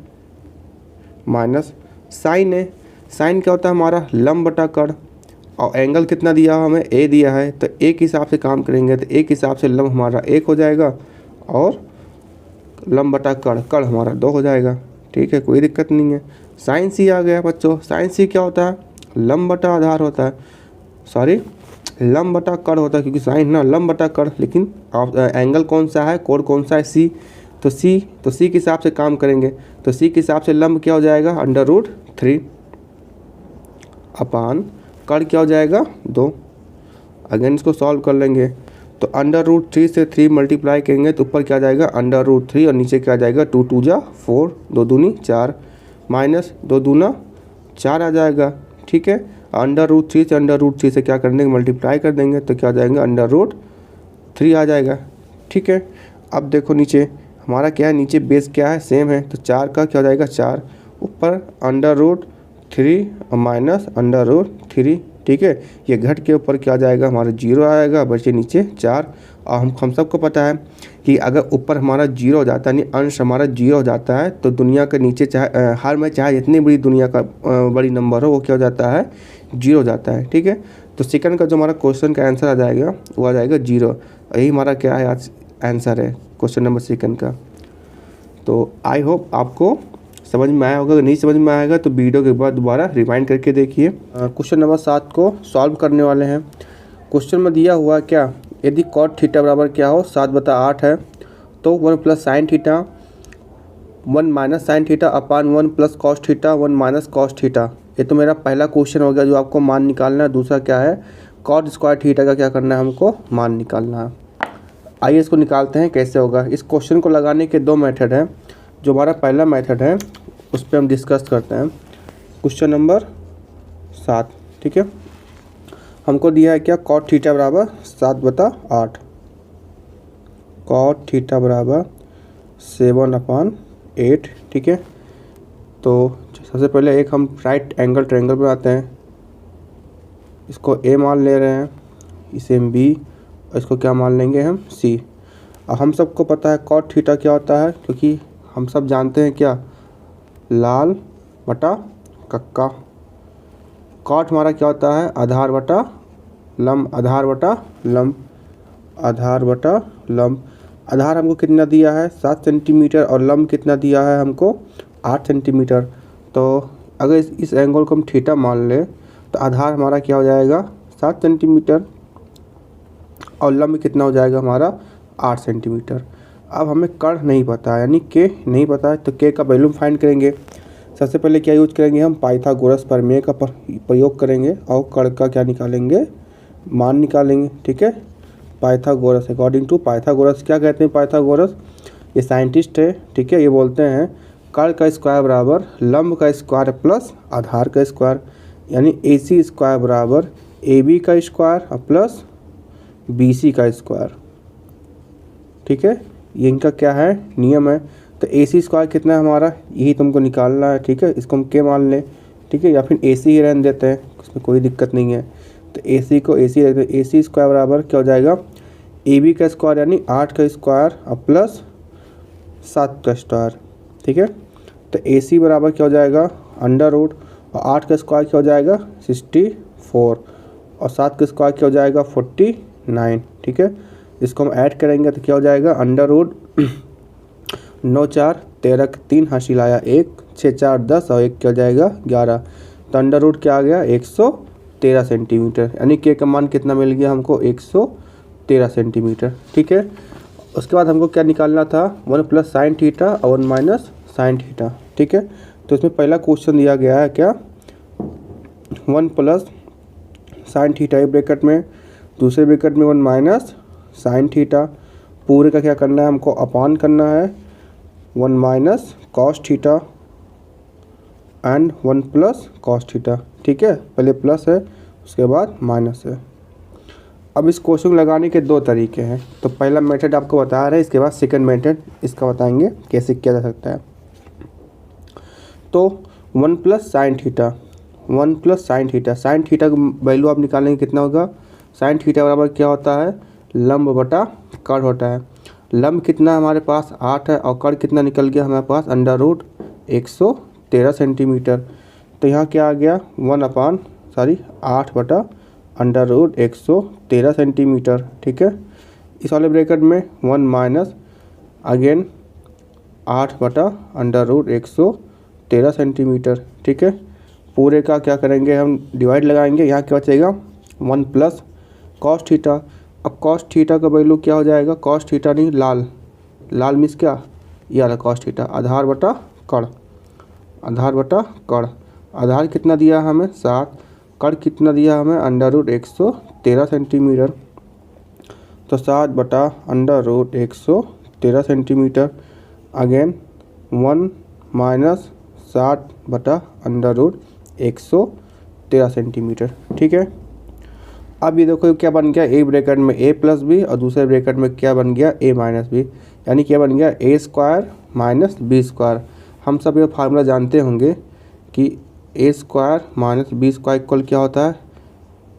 माइनस साइन है। साइन क्या होता है हमारा, लंब बटा कड़, और एंगल कितना दिया हुआ हमें, ए दिया है, तो एक हिसाब से काम करेंगे, तो एक हिसाब से लंब हमारा 1 हो जाएगा और लंब बटा कड़ हमारा 2 हो जाएगा, ठीक है, कोई दिक्कत नहीं है। साइन सी आ गया बच्चों, साइन सी क्या होता है, लंब बटा आधार होता है, सॉरी लंब बटा कड़ होता है, क्योंकि साइन ना लंब बटा कड़, लेकिन एंगल कौन सा है, कोण कौन सा है, सी, तो सी के हिसाब से काम करेंगे, तो सी के हिसाब से लंब क्या हो जाएगा √3 अपान कड़ क्या हो जाएगा 2। अगेन इसको सॉल्व कर लेंगे, तो √3 से 3 मल्टीप्लाई करेंगे तो ऊपर क्या आ जाएगा √3 और नीचे क्या आ जाएगा 2 2 जा 4, 2 दूनी 4 माइनस 2 दूना 4 आ जाएगा, ठीक है। √3 से क्या कर देंगे, मल्टीप्लाई कर देंगे, तो क्या आ जाएगा √3 आ जाएगा, ठीक है। अब देखो नीचे हमारा क्या है, नीचे बेस क्या है, सेम है, तो 4 का क्या हो जाएगा 4, ऊपर √3 और माइनस √3, ठीक है। ये घट के ऊपर क्या आ जाएगा हमारा 0 आएगा, बचे नीचे 4। और हम सबको पता है कि अगर ऊपर हमारा 0 हो जाता है, यानी अंश हमारा 0 हो जाता है, तो दुनिया के नीचे चाहे हर में चाहे जितनी बड़ी दुनिया का बड़ी नंबर हो, वो क्या हो जाता है 0 हो जाता है, ठीक है। तो सेकंड का जो हमारा क्वेश्चन का आंसर आ जाएगा वो आ जाएगा 0। यही हमारा क्या है आज आंसर है क्वेश्चन नंबर सेकंड का। तो आई होप आपको समझ में आया होगा, अगर नहीं समझ में आएगा तो वीडियो के बाद दोबारा रिवाइंड करके देखिए। क्वेश्चन नंबर 7 को सॉल्व करने वाले हैं। क्वेश्चन में दिया हुआ क्या, यदि cot थीटा बराबर क्या हो 7/8 है, तो 1 plus sine theta 1 minus sine theta upon 1 plus cos theta 1 minus cos theta. ये तो मेरा पहला क्वेश्चन हो गया जो आपको मान निकालना है। दूसरा क्या है, cot स्क्वायर थीटा का क्या करना है, हमको मान निकालना है। आइए इसको निकालते हैं कैसे होगा। इस क्वेश्चन को लगाने के दो मेथड हैं। जो हमारा पहला मेथड है उस पर हम डिस्कस करते हैं। क्वेश्चन नंबर 7, ठीक है। हमको दिया है क्या, कॉट थीटा बराबर 7/8, कॉट थीटा बराबर 7/8, ठीक है। तो सबसे पहले एक हम राइट एंगल ट्रायंगल बनाते हैं। इसको ए मान ले रहे हैं, इसे हम बी, और इसको क्या मान लेंगे हम, सी। अब हम सबको पता है कॉट थीटा क्या होता है, क्योंकि हम सब जानते हैं क्या, लाल बटा कक्का। कॉट हमारा क्या होता है, आधार बटा लंब, आधार बटा लंब, आधार बटा लंब। आधार हमको कितना दिया है, 7 सेंटीमीटर, और लंब कितना दिया है हमको, 8 सेंटीमीटर। तो अगर इस एंगल को हम थीटा मान ले तो आधार हमारा क्या हो जाएगा, 7 सेंटीमीटर, और लंब कितना हो जाएगा हमारा, 8 सेंटीमीटर। अब हमें कर्ण नहीं पता है, यानी के नहीं पता है, तो के का वैल्यू फाइंड करेंगे। सबसे पहले क्या यूज करेंगे हम, पाइथागोरस प्रमेय का प्रयोग करेंगे, और कर्ण का क्या निकालेंगे, मान निकालेंगे, ठीक है। पाइथागोरस, अकॉर्डिंग टू पाइथागोरस, क्या कहते हैं पाइथागोरस, ये साइंटिस्ट है, ठीक है। ये बोलते हैं कर्ण का स्क्वायर बराबर लंब का स्क्वायर प्लस आधार का स्क्वायर, यानी AC स्क्वायर बराबर AB का स्क्वायर और प्लस BC का स्क्वायर, ठीक है। ये इनका क्या है, नियम है। तो AC स्क्वायर कितना है हमारा, यही तुमको निकालना है, ठीक है। इसको हम के मान लें, ठीक है, या फिर AC ही रहने देते हैं, उसमें कोई दिक्कत नहीं है। तो AC को AC रखते हैं। AC स्क्वायर बराबर क्या हो जाएगा, AB का स्क्वायर यानी 8 का स्क्वायर और प्लस 7 का स्क्वायर, ठीक है। तो AC बराबर क्या हो जाएगा, अंडर रूट, और 8 का स्क्वायर क्या हो जाएगा, 64, और 7 का स्क्वायर क्या हो जाएगा, 49, ठीक है। इसको हम ऐड करेंगे तो क्या हो जाएगा, अंडर रूट 9 4 13 3 हासिल आया 1, 6 4 10, और 1 क्या हो जाएगा 11। तो अंडर रूट क्या आ गया, 113 सेंटीमीटर, यानी के का मान कितना मिल गया हमको, 113 सेंटीमीटर, ठीक है। उसके बाद हमको क्या निकालना था, 1 प्लस साइन थीटा और 1 माइनस साइन थीटा, ठीक है। तो इसमें पहला क्वेश्चन दिया गया है क्या, 1 प्लस साइन थीटा एक ब्रैकेट में, दूसरे ब्रैकेट में 1 माइनस साइन थीटा, पूरे का क्या करना है हमको, अपान करना है 1 minus cos theta and 1 plus cos theta, ठीक है। पहले प्लस है, उसके बाद माइनस है। अब इस क्वेश्चन को लगाने के दो तरीके हैं। तो पहला मेथड आपको बता रहे हैं, इसके बाद सेकंड मेथड इसका बताएंगे कैसे किया जा सकता है। तो 1 plus sine theta, 1 plus sine theta, sine theta का वैल्यू आप निकालेंगे कितना होगा, साइन थीटा बराबर क्या होता है, लंब बटा कर्ण होता है। लंब कितना हमारे पास 8 है, और कर्ण कितना निकल गया हमारे पास, अंडर रूट 113 सेंटीमीटर। तो यहाँ क्या आ गया, 8 बटा अंडर रूट 113 सेंटीमीटर, ठीक है। इस वाले ब्रैकेट में 1 माइनस अगेन 8 बटा अंडर रूट 113 सेंटीमीटर, ठीक है। पूरे का क्या करेंगे हम, डिवाइड लगाएंगे, यहाँ क्या बचेगा, 1 प्लस कॉस थीटा। अब कॉस थीटा का वैल्यू क्या हो जाएगा, कॉस थीटा नहीं, लाल, लाल मीन्स क्या, ये वाला कॉस थीटा, आधार बटा कर्ण, आधार बटा कर्ण। आधार कितना दिया हमें, 7, कर्ण कितना दिया हमें, अंडर रूट 113 सेंटीमीटर। तो 7 बटा under root 113 centimetre, again 1 minus 7 बटा अंडर रूट 113 सेंटीमीटर, ठीक है। अब ये देखो क्या बन गया, एक ब्रैकेट में a प्लस बी और दूसरे ब्रैकेट में क्या बन गया, a माइनस बी, यानी क्या बन गया, a square minus b square. हम सब ये फार्मूला जानते होंगे कि a square minus b square equal क्या होता है,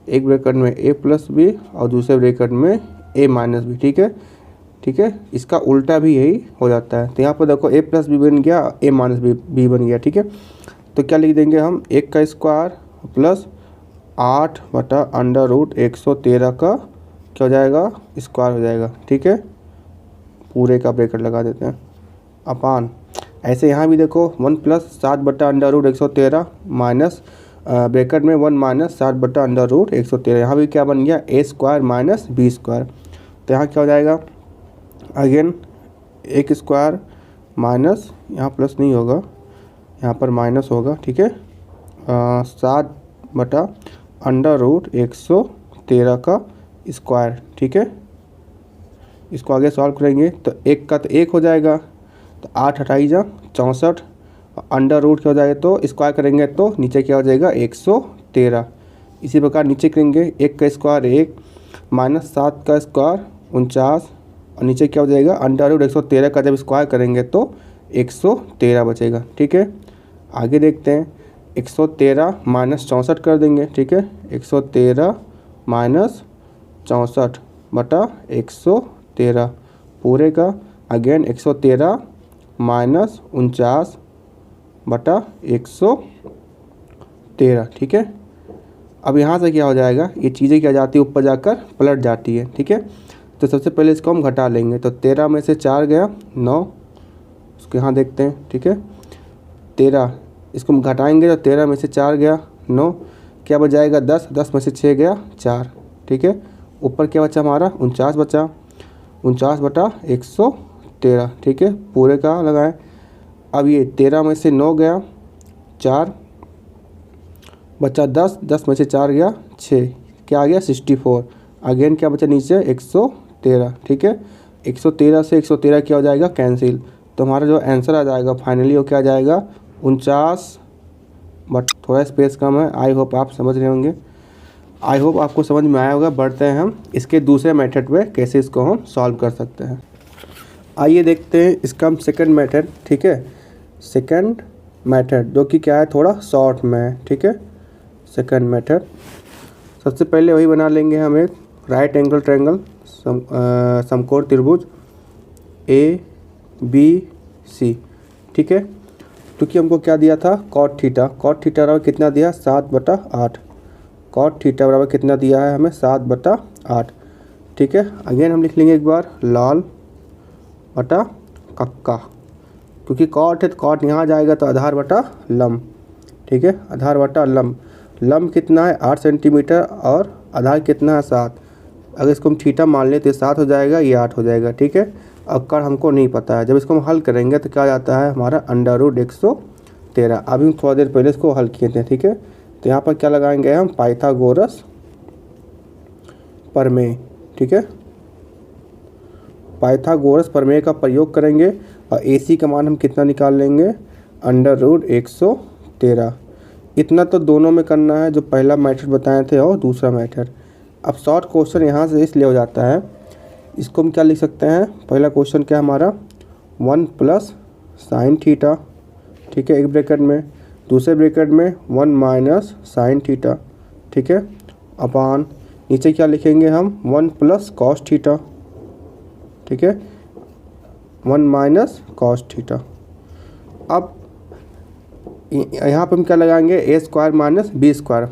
एक ब्रैकेट में a प्लस बी और दूसरे ब्रैकेट में a माइनस बी, ठीक है, ठीक है। इसका उल्टा भी यही हो जाता है। तो यहाँ पर देखो a प्लस बी बन गया, a माइनस बी बन गया, ठीक है। तो क्या लिख देंगे हम, 1 का स्क्वायर प्लस 8 बटा अंडर रूट 113 का क्या हो जाएगा, स्क्वायर हो जाएगा, ठीक है। पूरे का ब्रैकेट लगा देते हैं, अपान। ऐसे यहाँ भी देखो 1 प्लस 7 बटा अंडर रूट 113 माइनस ब्रैकेट में 1 माइनस 7 बटा अंडर रूट 113, यहाँ भी क्या बन गया, a square minus b square. तो यहाँ क्या हो जाएगा, अगेन 1 स्क्वायर माइनस, यहाँ प्लस नहीं होगा, यहाँ पर माइनस होगा, ठीक है, 7 बटा अंडर रूट 113 का स्क्वायर, ठीक है। इसको आगे सॉल्व करेंगे तो 1 का तो 1 हो जाएगा, तो 8 28 जा 64, अंडर रूट क्या हो जाएगा, तो स्क्वायर करेंगे तो नीचे क्या हो जाएगा 113। इसी प्रकार नीचे करेंगे 1 का स्क्वायर 1 माइनस 7 का स्क्वायर 49, और नीचे क्या हो जाएगा अंडर रूट 113 का जब स्क्वायर करेंगे तो 113 बचेगा। ठीक है, आगे देखते हैं 113 माइनस 64 कर देंगे। ठीक है, 113 माइनस 64 बटा 113 पूरे का, अगेन 113 माइनस 49 बटा 113। ठीक है, अब यहाँ से क्या हो जाएगा, ये चीज़ें क्या जाती है ऊपर जाकर पलट जाती है। ठीक है, तो सबसे पहले इसको हम घटा लेंगे, तो 13 में से 4 गया 9, उसको यहाँ देखते हैं। ठीक है, 13 इसको हम घटाएंगे तो 13 में से 4 गया 9, क्या बच जाएगा 10, 10 में से 6 गया 4। ठीक है, ऊपर क्या बचा हमारा 49 बचा, 49 बटा 113। ठीक है, पूरे का लगाएं। अब ये 13 में से 9 गया 4 बचा 10, 10 में से 4 गया 6, क्या आ गया 64। अगेन क्या बचा नीचे 113। ठीक है, 113 से 113 क्या हो जाएगा कैंसिल, तो हमारा जो आंसर आ जाएगा फाइनली वो क्या आ जाएगा 49, बट थोड़ा स्पेस कम है। आई होप आप समझ रहे होंगे, आई होप आपको समझ में आया होगा। बढ़ते हैं हम इसके दूसरे मेथड पे कैसे इसको हम सॉल्व कर सकते हैं। आइए देखते हैं इसका हम सेकंड मेथड। ठीक है, सेकंड मेथड जो कि क्या है थोड़ा शॉर्ट में है। ठीक है, सेकंड मेथड सबसे पहले वही बना लेंगे हम एक राइट एंगल ट्रायंगल समकोण त्रिभुज ABC। ठीक है, क्योंकि हमको क्या दिया था कॉट थीटा, कॉट थीटा बराबर कितना दिया 7/8, कॉट थीटा बराबर कितना दिया है हमें 7/8। ठीक है, अगेन हम लिख लेंगे एक बार लाल बटा कक्का, क्योंकि कॉट है तो कॉट यहाँ जाएगा तो आधार बटा लंब। ठीक है, आधार बटा लंब, लंब कितना है 8 सेंटीमीटर और आधार कितना है 7। अगर इसको हम थीटा मान लें तो 7 हो जाएगा, ये 8 हो जाएगा। ठीक है, अब कर हमको नहीं पता है, जब इसको हम हल करेंगे तो क्या जाता है हमारा अंडर रूट 113। अभी हम थोड़ा देर पहले इसको हल किए थे। ठीक है, तो यहाँ पर क्या लगाएंगे हम पाइथागोरस प्रमेय। ठीक है, पाइथागोरस प्रमेय का प्रयोग करेंगे और AC का मान हम कितना निकाल लेंगे अंडर रूट 113। इतना तो दोनों में करना है, जो पहला मेथड बताए थे और दूसरा मेथड। अब शॉर्ट क्वेश्चन यहाँ से इसलिए हो जाता है, इसको हम क्या लिख सकते हैं, पहला क्वेश्चन क्या हमारा 1 प्लस साइन थीटा। ठीक है, एक ब्रैकेट में, दूसरे ब्रैकेट में 1 माइनस साइन थीटा। ठीक है, अपान नीचे क्या लिखेंगे हम 1 प्लस कॉस थीटा। ठीक है, 1 माइनस कॉस थीटा। अब यहाँ पर हम क्या लगाएंगे a square minus b square,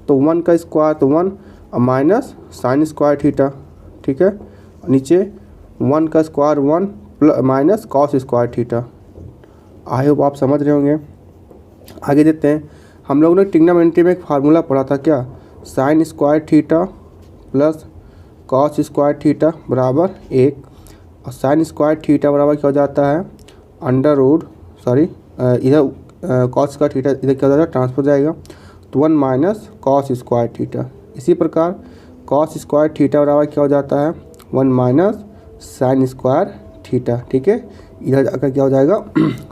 तो 1 का स्क्वायर तो 1 और माइनस साइन स्क्वायर थीटा। ठीक है, नीचे 1 का square 1 plus minus cos square theta. आई होप आप समझ रहे होंगे। आगे देखते हैं, हम लोगों ने ट्रिग्नोमेट्री में एक फार्मूला पढ़ा था क्या, sine square theta plus cos square theta बराबर 1, और साइन स्क्वायर थीटा बराबर क्या हो जाता है अंडर रूट, सॉरी इधर कॉस स्क्वायर थीटा इधर क्या हो जाएगा ट्रांसफर हो जाएगा, तो 1 माइनस कॉस स्क्वायर थीटा। इसी प्रकार कॉस स्क्वायर थीटा बराबर क्या हो जाता है 1 माइनस साइन स्क्वायर थीटा। ठीक है, इधर जाकर क्या हो जाएगा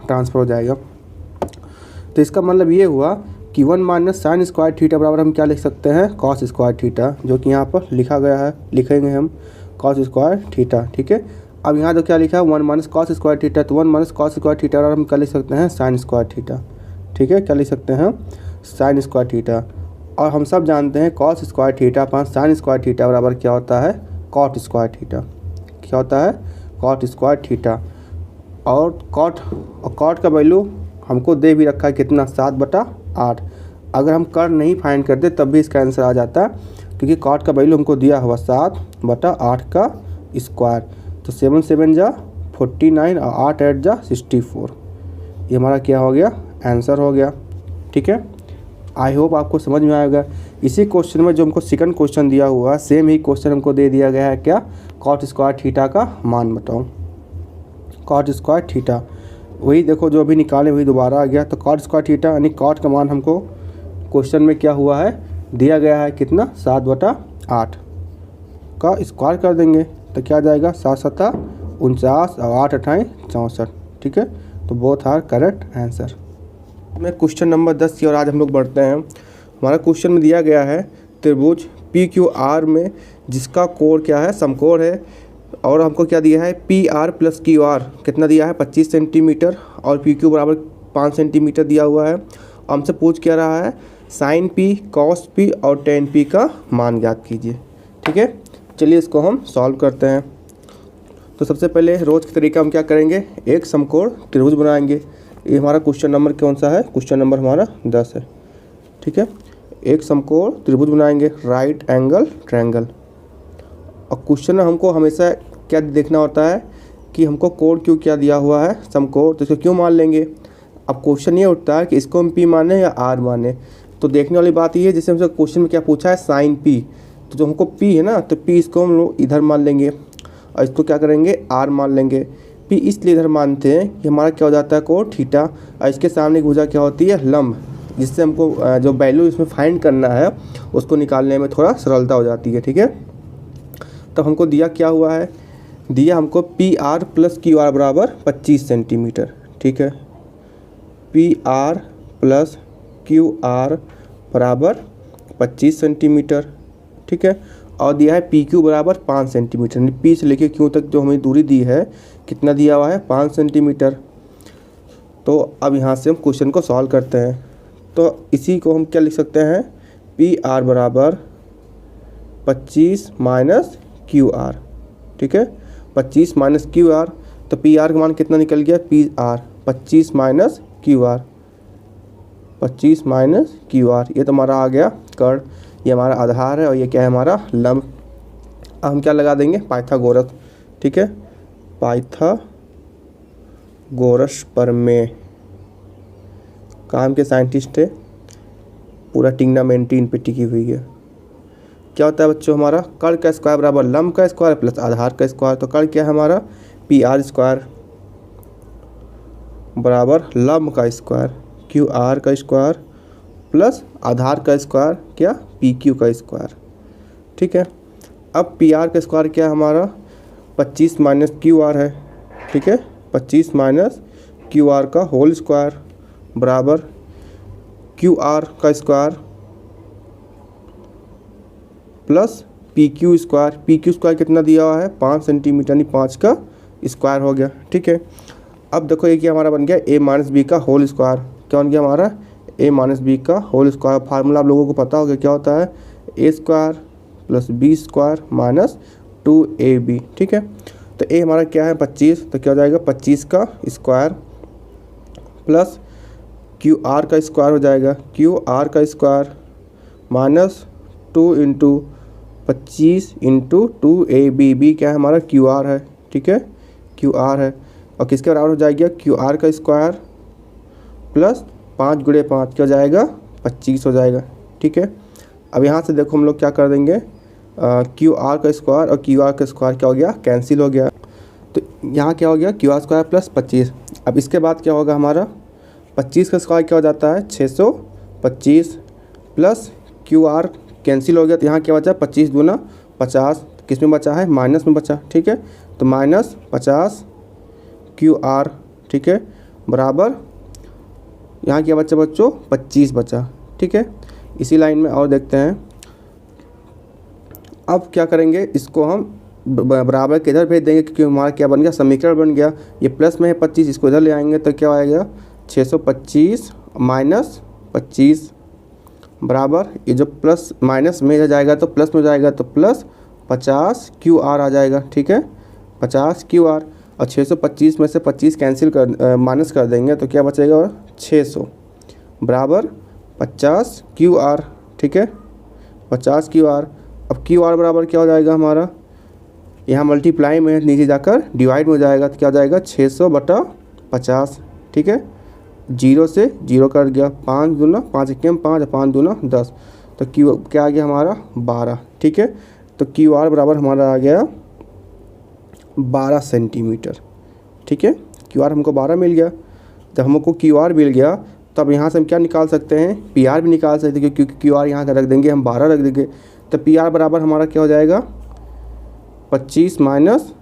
ट्रांसफर हो जाएगा। तो इसका मतलब ये हुआ कि 1 माइनस साइन स्क्वायर थीटा बराबर हम क्या लिख सकते हैं कॉस स्क्वायर थीटा, जो कि यहाँ पर लिखा गया है, लिखेंगे हम कॉस स्क्वायर थीटा। ठीक है, अब यहाँ तो क्या लिखा है 1 माइनस कॉस स्क्वायर थीटा, तो 1 माइनस कॉस स्क्वायर थीटा बराबर हम क्या लिख सकते हैं साइन स्क्वायर थीटा। ठीक है, क्या लिख सकते हैं साइन स्क्वायर थीटा, और हम सब जानते हैं cos square theta upon sine square theta बराबर क्या होता है कॉट स्क्वायर थीटा। क्या होता है कॉट स्क्वायर थीटा, और कॉट का वैल्यू हमको दे भी रखा है कितना 7/8। अगर हम कर नहीं फाइंड करते तब भी इसका आंसर आ जाता, क्योंकि कॉट का वैल्यू हमको दिया हुआ 7/8 का स्क्वायर, तो 7 7 जा 49 और 8 8 जा 64। ये हमारा क्या हो गया आंसर हो गया। ठीक है, आई होप आपको समझ में आएगा। इसी क्वेश्चन में जो हमको सेकंड क्वेश्चन दिया हुआ है, सेम ही क्वेश्चन हमको दे दिया गया है क्या कॉट स्क्वायर थीटा का मान बताओ, कॉट स्क्वायर थीटा। वही देखो जो अभी निकाले वही दोबारा आ गया, तो कॉट स्क्वायर थीटा यानी कॉट का मान हमको क्वेश्चन में क्या हुआ है दिया गया है कितना 7/8 का स्क्वायर कर देंगे, तो क्या आ जाएगा 7 सत्ता 49 और 8 अठाई 64। ठीक है, तो बोथ आर करेक्ट आंसर। में क्वेश्चन नंबर 10 की और आज हम लोग बढ़ते हैं। हमारा क्वेश्चन में दिया गया है त्रिभुज पी क्यू आर में जिसका कोण क्या है, समकोण है, और हमको क्या दिया है P R plus q are कितना दिया है 25 सेंटीमीटर और पी क्यू बराबर 5 सेंटीमीटर दिया हुआ है। हमसे पूछ क्या रहा है साइन पी, कॉस पी और टेन पी का मान ज्ञात कीजिए। ठीक है, चलिए इसको हम सॉल्व करते हैं। तो सबसे पहले रोज के तरीका हम क्या करेंगे, एक समकोण त्रिभुज बनाएंगे। ये हमारा क्वेश्चन नंबर कौन सा है, क्वेश्चन नंबर हमारा 10 है। ठीक है, एक समकोण त्रिभुज बनाएंगे, राइट एंगल ट्रायंगल। और क्वेश्चन में हमको हमेशा क्या देखना होता है कि हमको कोण क्यों क्या दिया हुआ है समकोण, तो इसको क्यों मान लेंगे। अब क्वेश्चन ये उठता है कि इसको हम पी माने या आर माने। तो देखने वाली बात ये है, जैसे हमसे क्वेश्चन में क्या पूछा है साइन पी, तो जो हमको पी है ना, तो पी इसको हम लोग इधर मान लेंगे और इसको क्या करेंगे आर मान लेंगे। पी इसलिए इधर मानते हैं कि हमारा क्या हो जाता है कोण थीटा, और इसके सामने की भुजा क्या होती है लंब, जिससे हमको जो वैल्यू इसमें फाइंड करना है उसको निकालने में थोड़ा सरलता हो जाती है। ठीक है, तो हमको दिया क्या हुआ है, दिया हमको P R plus q are बराबर 25 सेंटीमीटर। ठीक है, P R plus q are बराबर 25 सेंटीमीटर। ठीक है, और दिया है पी क्यू बराबर 5 सेंटीमीटर। पी से लेके क्यू तक जो हमें दूरी दी है कितना दिया हुआ है 5 सेंटीमीटर। तो अब यहाँ से हम क्वेश्चन को सॉल्व करते हैं। तो इसी को हम क्या लिख सकते हैं, पी आर बराबर 25 माइनस क्यू आर। ठीक है, 25 माइनस क्यू आर, तो पी आर का मान कितना निकल गया P R 25 minus Q R, 25 minus Q R. ये तो हमारा आ गया कर्ण, ये हमारा आधार है और ये क्या है हमारा लंब। अब हम क्या लगा देंगे पाइथागोरस। ठीक है, पाइथागोरस प्रमेय, काम के साइंटिस्ट थे, पूरा ट्रिग्नोमेट्री इन पे टिकी हुई है। क्या होता है बच्चों, हमारा कर्ण का स्क्वायर बराबर लंब का स्क्वायर प्लस आधार का स्क्वायर। तो कर्ण क्या है हमारा पी आर स्क्वायर बराबर लंब का स्क्वायर क्यू आर का स्क्वायर प्लस आधार का स्क्वायर क्या पी क्यू का स्क्वायर। ठीक है, अब पी आर का स्क्वायर क्या है हमारा 25 माइनस क्यू आर है। ठीक है, 25 माइनस क्यू आर का होल स्क्वायर बराबर क्यू आर का square plus P Q square. P Q square कितना दिया हुआ है 5 सेंटीमीटर, यानी 5 का स्क्वायर हो गया। ठीक है, अब देखो ये क्या हमारा बन गया ए माइनस बी का होल स्क्वायर। क्या बन गया हमारा ए माइनस बी का होल स्क्वायर। फार्मूला आप लोगों को पता होगा क्या होता है, A square plus B square minus 2ab। ठीक है, तो ए हमारा क्या है 25, तो क्या हो जाएगा 25 का स्क्वायर प्लस क्यू आर का स्क्वायर हो जाएगा क्यू आर का square minus 2 into 25 into 2ab। B क्या है हमारा क्यू आर है। ठीक है, क्यू आर है, और किसके बराबर हो जाएगा क्यू आर का स्क्वायर प्लस 5 गुणे 5 क्या हो जाएगा 25 हो जाएगा। ठीक है, अब यहाँ से देखो हम लोग क्या कर देंगे, क्यू आर का स्क्वायर और क्यू आर का स्क्वायर क्या हो गया कैंसिल हो गया। तो यहाँ क्या हो गया क्यू आर स्क्वायर प्लस 25। अब इसके बाद क्या होगा हमारा 25 का स्क्वायर क्या हो जाता है 625 प्लस क्यू आर कैंसिल हो गया, तो यहाँ क्या बचा 25 दूना 50, किस में बचा है माइनस में बचा। ठीक है, तो माइनस 50 क्यू आर। ठीक है, बराबर यहाँ क्या बचा बच्चों 25 बचा। ठीक है, इसी लाइन में और देखते हैं। अब क्या करेंगे, इसको हम बराबर के इधर भेज देंगे क्योंकि हमारा क्या बन गया समीकरण बन गया, ये प्लस में है 25, इसको इधर ले आएंगे तो क्या आएगा 625 माइनस 25 बराबर, ये जो प्लस माइनस में इधर जाएगा तो प्लस में जाएगा तो प्लस 50 क्यू आर आ जाएगा। ठीक है, 50 क्यू आर, और 625 में से 25 कैंसिल कर माइनस कर देंगे तो क्या बचेगा 600 बराबर 50 क्यू आर। ठीक है, 50 क्यू आर। अब क्यू आर बराबर क्या हो जाएगा हमारा, यहाँ मल्टीप्लाई में नीचे जाकर डिवाइड में हो जाएगा तो क्या हो जाएगा 600/50। ठीक है, 0 से 0 कट गया, 5 दूना 5 1 5 5 दूना 10, तो क्यू क्या आ गया हमारा 12। ठीक है, तो क्यू आर बराबर हमारा आ गया 12 सेंटीमीटर। ठीक है, क्यू आर हमको 12 मिल गया। जब हमको क्यू आर मिल गया तब यहाँ से हम क्या निकाल सकते हैं पी आर भी निकाल सकते हैं, क्योंकि क्यू आर यहाँ का रख देंगे हम 12 रख देंगे, तो पी आर बराबर हमारा क्या हो जाएगा 25 माइनस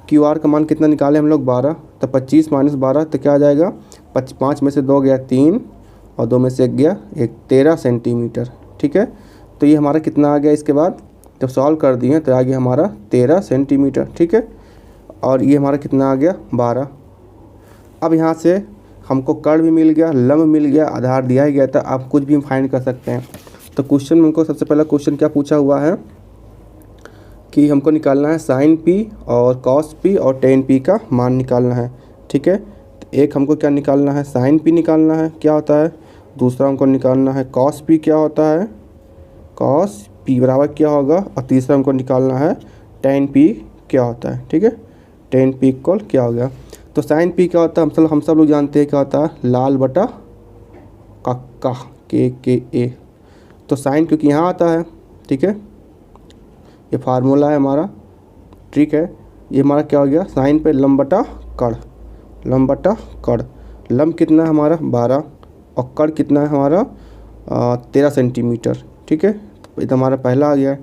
क्यू आर का मान कितना निकाले हम लोग 12, तो 25 माइनस 12 तो क्या आ जाएगा 5 में से 2 गया 3 और 2 में से 1 गया 1, 13 सेंटीमीटर। ठीक है, तो ये हमारा कितना आ गया, इसके बाद जब सॉल्व कर दिए तो आ गया हमारा 13 सेंटीमीटर। ठीक है, और ये हमारा कितना आ गया 12। अब यहाँ से हमको कर्ण भी मिल गया, लंब मिल गया, आधार दिया ही गया था, आप कुछ भी फाइंड कर सकते हैं। तो क्वेश्चन में हमको सबसे पहला क्वेश्चन क्या पूछा हुआ है कि हमको निकालना है साइन पी और कॉस पी और टेन पी का मान निकालना है। ठीक है, तो एक हमको क्या निकालना है, साइन पी निकालना है क्या होता है, दूसरा हमको निकालना है कॉस पी क्या होता है, कॉस पी बराबर क्या होगा, और तीसरा हमको निकालना है टेन पी क्या होता है। ठीक है, टेन पी इक्वल क्या हो गया, तो साइन पी क्या होता है, हम सब लोग जानते हैं क्या होता है, लाल बटा कक्का के ए। तो साइन क्योंकि यहाँ आता है, ठीक है, ये फार्मूला है हमारा। ठीक है, ये हमारा क्या हो गया, साइन पे लंब बटा कड़, लंब बटा कड़, लंब कितना है हमारा 12 और कड़ कितना है हमारा 13 सेंटीमीटर। ठीक है, तो ये तो हमारा पहला आ गया।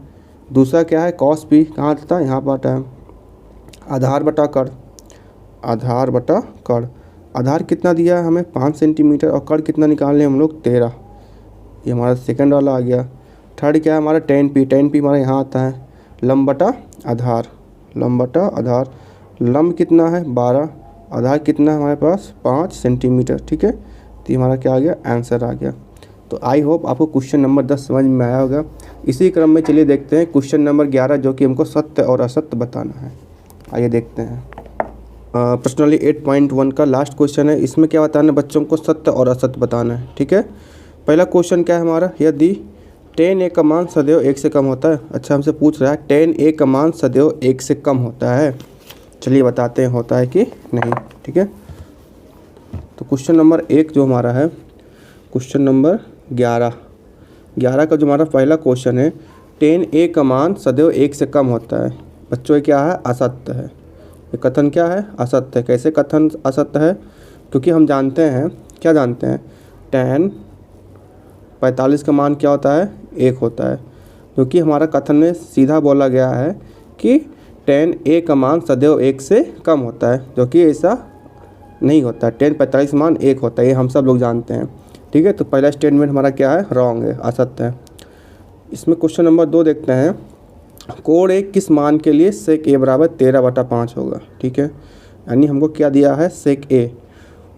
दूसरा क्या है, कॉस पी कहाँ आता है, यहाँ पर आता है, आधार बटा कड़, आधार बटा कड़, आधार कितना दिया है हमें 5 सेंटीमीटर और कड़ कितना निकालने हम लोग 13, ये हमारा सेकंड वाला आ गया। थर्ड क्या है हमारा टेन पी, टेन पी हमारा यहाँ आता है लंब बटा आधार, लंब बटा आधार, लंब कितना है 12, आधार कितना है हमारे पास 5 सेंटीमीटर। ठीक है, तो हमारा क्या आ गया, आंसर आ गया। तो आई होप आपको क्वेश्चन नंबर 10 समझ में आया होगा। इसी क्रम में चलिए देखते हैं क्वेश्चन नंबर 11 जो कि हमको सत्य और असत्य बताना है। आइए देखते हैं। पर्सनली 8.1 का लास्ट क्वेश्चन है, इसमें क्या बताना है, बच्चों को सत्य और असत्य बताना है। ठीक है, पहला क्वेश्चन क्या है हमारा, यदि 10a का मान सदैव 1 से कम होता है। अच्छा, हमसे पूछ रहा है 10a का मान सदैव 1 से कम होता है, चलिए बताते हैं होता है कि नहीं। ठीक है, तो क्वेश्चन नंबर 1 जो हमारा है, क्वेश्चन नंबर 11 का जो हमारा पहला क्वेश्चन है, 10a का मान सदैव 1 से कम होता है। बच्चों ये क्या है, असत्य है। ये कथन क्या है, असत्य है। कैसे कथन असत्य है, क्योंकि हम जानते हैं, क्या जानते हैं, 10 45 का मान क्या होता है 1 होता है, क्योंकि हमारा कथन में सीधा बोला गया है कि 10a का मान सदैव 1 से कम होता है, जो कि ऐसा नहीं होता है। 10 45 मान 1 होता है, ये हम सब लोग जानते हैं। ठीक है, तो पहला स्टेटमेंट हमारा क्या है, रॉन्ग है, असत्य है। इसमें क्वेश्चन नंबर 2 देखते हैं, कोण ए किस मान के लिए सेक ए बराबर 13/5 होगा। ठीक है, यानी हमको क्या दिया है, सेक ए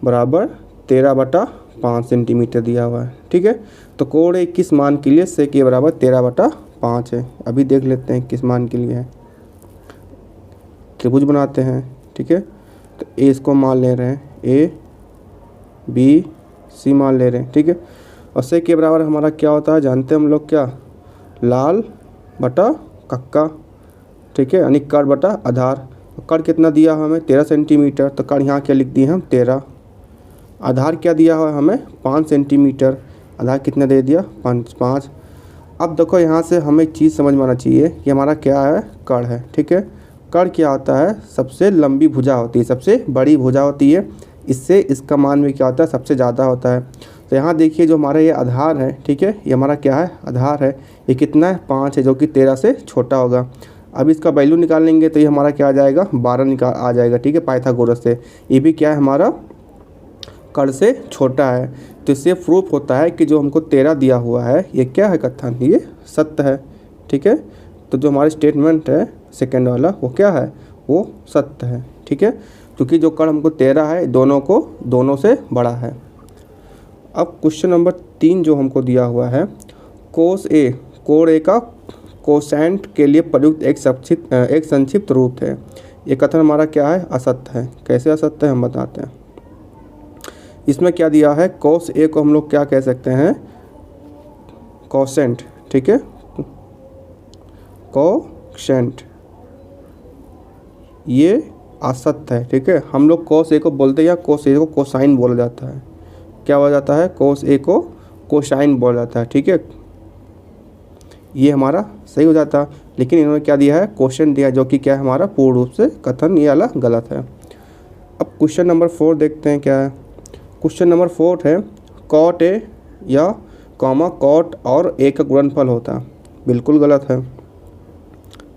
बराबर 13/5 सेंटीमीटर दिया हुआ है। ठीक है, तो कोण ए किस मान के लिए सेक ए बराबर 13/5 है। अभी देख लेते हैं किस मान के लिए है, त्रिभुज बनाते हैं। ठीक है, तो ए इसको मान ले रहे हैं, ए बी सी मान ले रहे हैं। ठीक है, और सेक ए बराबर हमारा क्या होता है, जानते हैं हम लोग, क्या, लाल बटा कक्का। ठीक है, यानी कड़ बटा आधार। कड़ कितना दिया हमें 13 सेंटीमीटर, तो कड़ यहाँ क्या लिख दिए हम 13। आधार क्या दिया हुआ है हमें 5 सेंटीमीटर, आधार कितना दे दिया 5। अब देखो यहाँ से हमें एक चीज़ समझ में आना चाहिए कि हमारा क्या है, कड़ है। ठीक है, कड़ क्या होता है, सबसे लंबी भुजा होती है, सबसे बड़ी भुजा होती है, इससे इसका मान भी क्या होता है, सबसे ज़्यादा होता है। तो यहाँ देखिए जो हमारा ये आधार है, ठीक है, ये हमारा क्या है, आधार है, ये कितना है 5 है, जो कि 13 से छोटा होगा। अब इसका वैल्यू निकालेंगे तो ये हमारा क्या आ जाएगा, 12 आ जाएगा। ठीक है, पाइथागोरस से, ये भी क्या है हमारा कड़ से छोटा है। तो इससे प्रूफ होता है कि जो हमको 13 दिया हुआ है ये क्या है, कथन ये सत्य है। ठीक है, तो जो हमारा स्टेटमेंट है सेकेंड वाला वो क्या है, वो सत्य है। ठीक है, क्योंकि जो कड़ हमको 13 है दोनों से बड़ा है। अब क्वेश्चन नंबर 3 जो हमको दिया हुआ है, कोस ए, कोण ए का कोसेंट के लिए प्रयुक्त एक संक्षिप्त रूप है। ये कथन हमारा क्या है, असत्य है। कैसे असत्य है हम बताते हैं। इसमें क्या दिया है, कोस ए को हम लोग क्या कह सकते हैं, कोसेंट। ठीक है, कोसेंट, ये असत्य है। ठीक है, हम लोग कोस ए को बोलते हैं या कोस ए को कोसाइन बोला जाता है। क्या बोला जाता है, कोस ए को कोसाइन बोला जाता है। ठीक है, ये हमारा सही हो जाता, लेकिन इन्होंने क्या दिया है, क्वेश्चन दिया, जो कि क्या है हमारा पूर्ण रूप से कथन ये वाला गलत है। अब क्वेश्चन नंबर 4 देखते हैं क्या है। क्वेश्चन नंबर 4 है, कॉट ए या कॉमा कॉट और ए का गुणनफल होता है। बिल्कुल गलत है,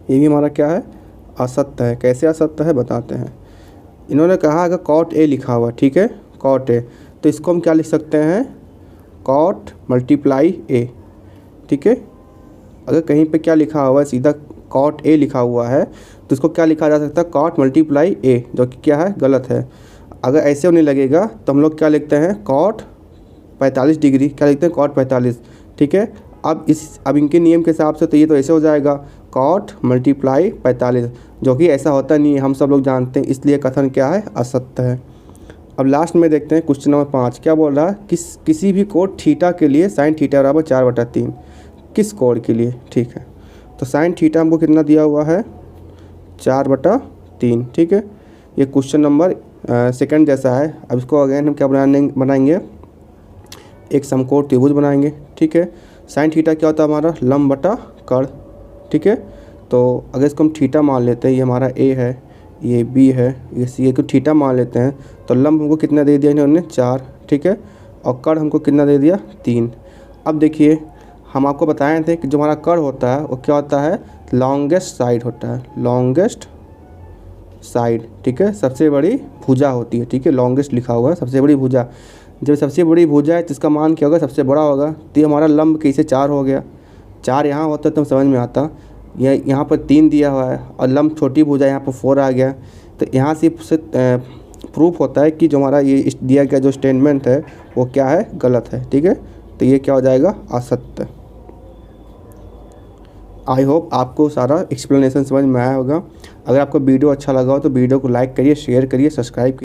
ये भी हमारा क्या है, असत्य है। कैसे असत्य है बताते हैं। इन्होंने कहा अगर कॉट ए लिखा हुआ, ठीक है, कॉट ए, तो इसको हम क्या लिख सकते हैं, कॉट मल्टीप्लाई ए, ठीक है। अगर कहीं पे क्या लिखा हुआ है, सीधा कॉट ए लिखा हुआ है, तो इसको क्या लिखा जा सकता है, कॉट मल्टीप्लाई ए, जो कि क्या है, गलत है। अगर ऐसे होने लगेगा तो हम लोग क्या लिखते हैं, कॉट 45 डिग्री, क्या लिखते हैं, कॉट 45, ठीक है। अब इनके नियम के हिसाब से तो ये तो ऐसे हो जाएगा, कॉट मल्टीप्लाई 45, जो कि ऐसा होता नहीं है, हम सब लोग जानते हैं, इसलिए कथन क्या है, असत्य है। अब लास्ट में देखते हैं क्वेश्चन नंबर 5 क्या बोल रहा है, किसी भी कोण थीटा के लिए साइन थीटा बराबर 4/3, किस कोण के लिए, ठीक है। तो साइन थीटा हमको कितना दिया हुआ है, 4/3, ठीक है। ये क्वेश्चन नंबर सेकंड जैसा है। अब इसको अगेन हम क्या बनाएंगे, एक समकोण त्रिभुज बनाएंगे, ठीक है। साइन थीटा क्या होता है हमारा, लंब बटा कर्ण, ठीक है। तो अगर इसको हम थीटा मान लेते हैं, ये हमारा ए है, ये बी है, ये सी है, को थीटा मान लेते हैं, तो लंब हमको कितना दे दिया इन्होंने, 4, ठीक है, और कर्ण हमको कितना दे दिया, 3। अब देखिए हम आपको बताए थे कि जो हमारा कर्ण होता है वो क्या होता है, लॉन्गेस्ट साइड होता है, लॉन्गेस्ट साइड, ठीक है, सबसे बड़ी भुजा होती है, ठीक है, लॉन्गेस्ट लिखा हुआ है, सबसे बड़ी भुजा। जब सबसे बड़ी भुजा है तो इसका मान क्या होगा, सबसे बड़ा होगा। तो ये हमारा लंब कैसे 4 हो गया, 4 यहाँ होता तो समझ में आता, यहाँ पर 3 दिया हुआ है और लंब छोटी भुजा यहाँ पर 4 आ गया। तो यहाँ से प्रूफ होता है कि जो हमारा ये दिया गया जो स्टेटमेंट है वो क्या है, गलत है, ठीक है। तो ये क्या हो जाएगा, असत्य। आई होप आपको सारा एक्सप्लेनेशन समझ में आया होगा। अगर आपको वीडियो अच्छा लगा हो तो वीडियो को लाइक करिए, शेयर करिए, सब्सक्राइब करिए।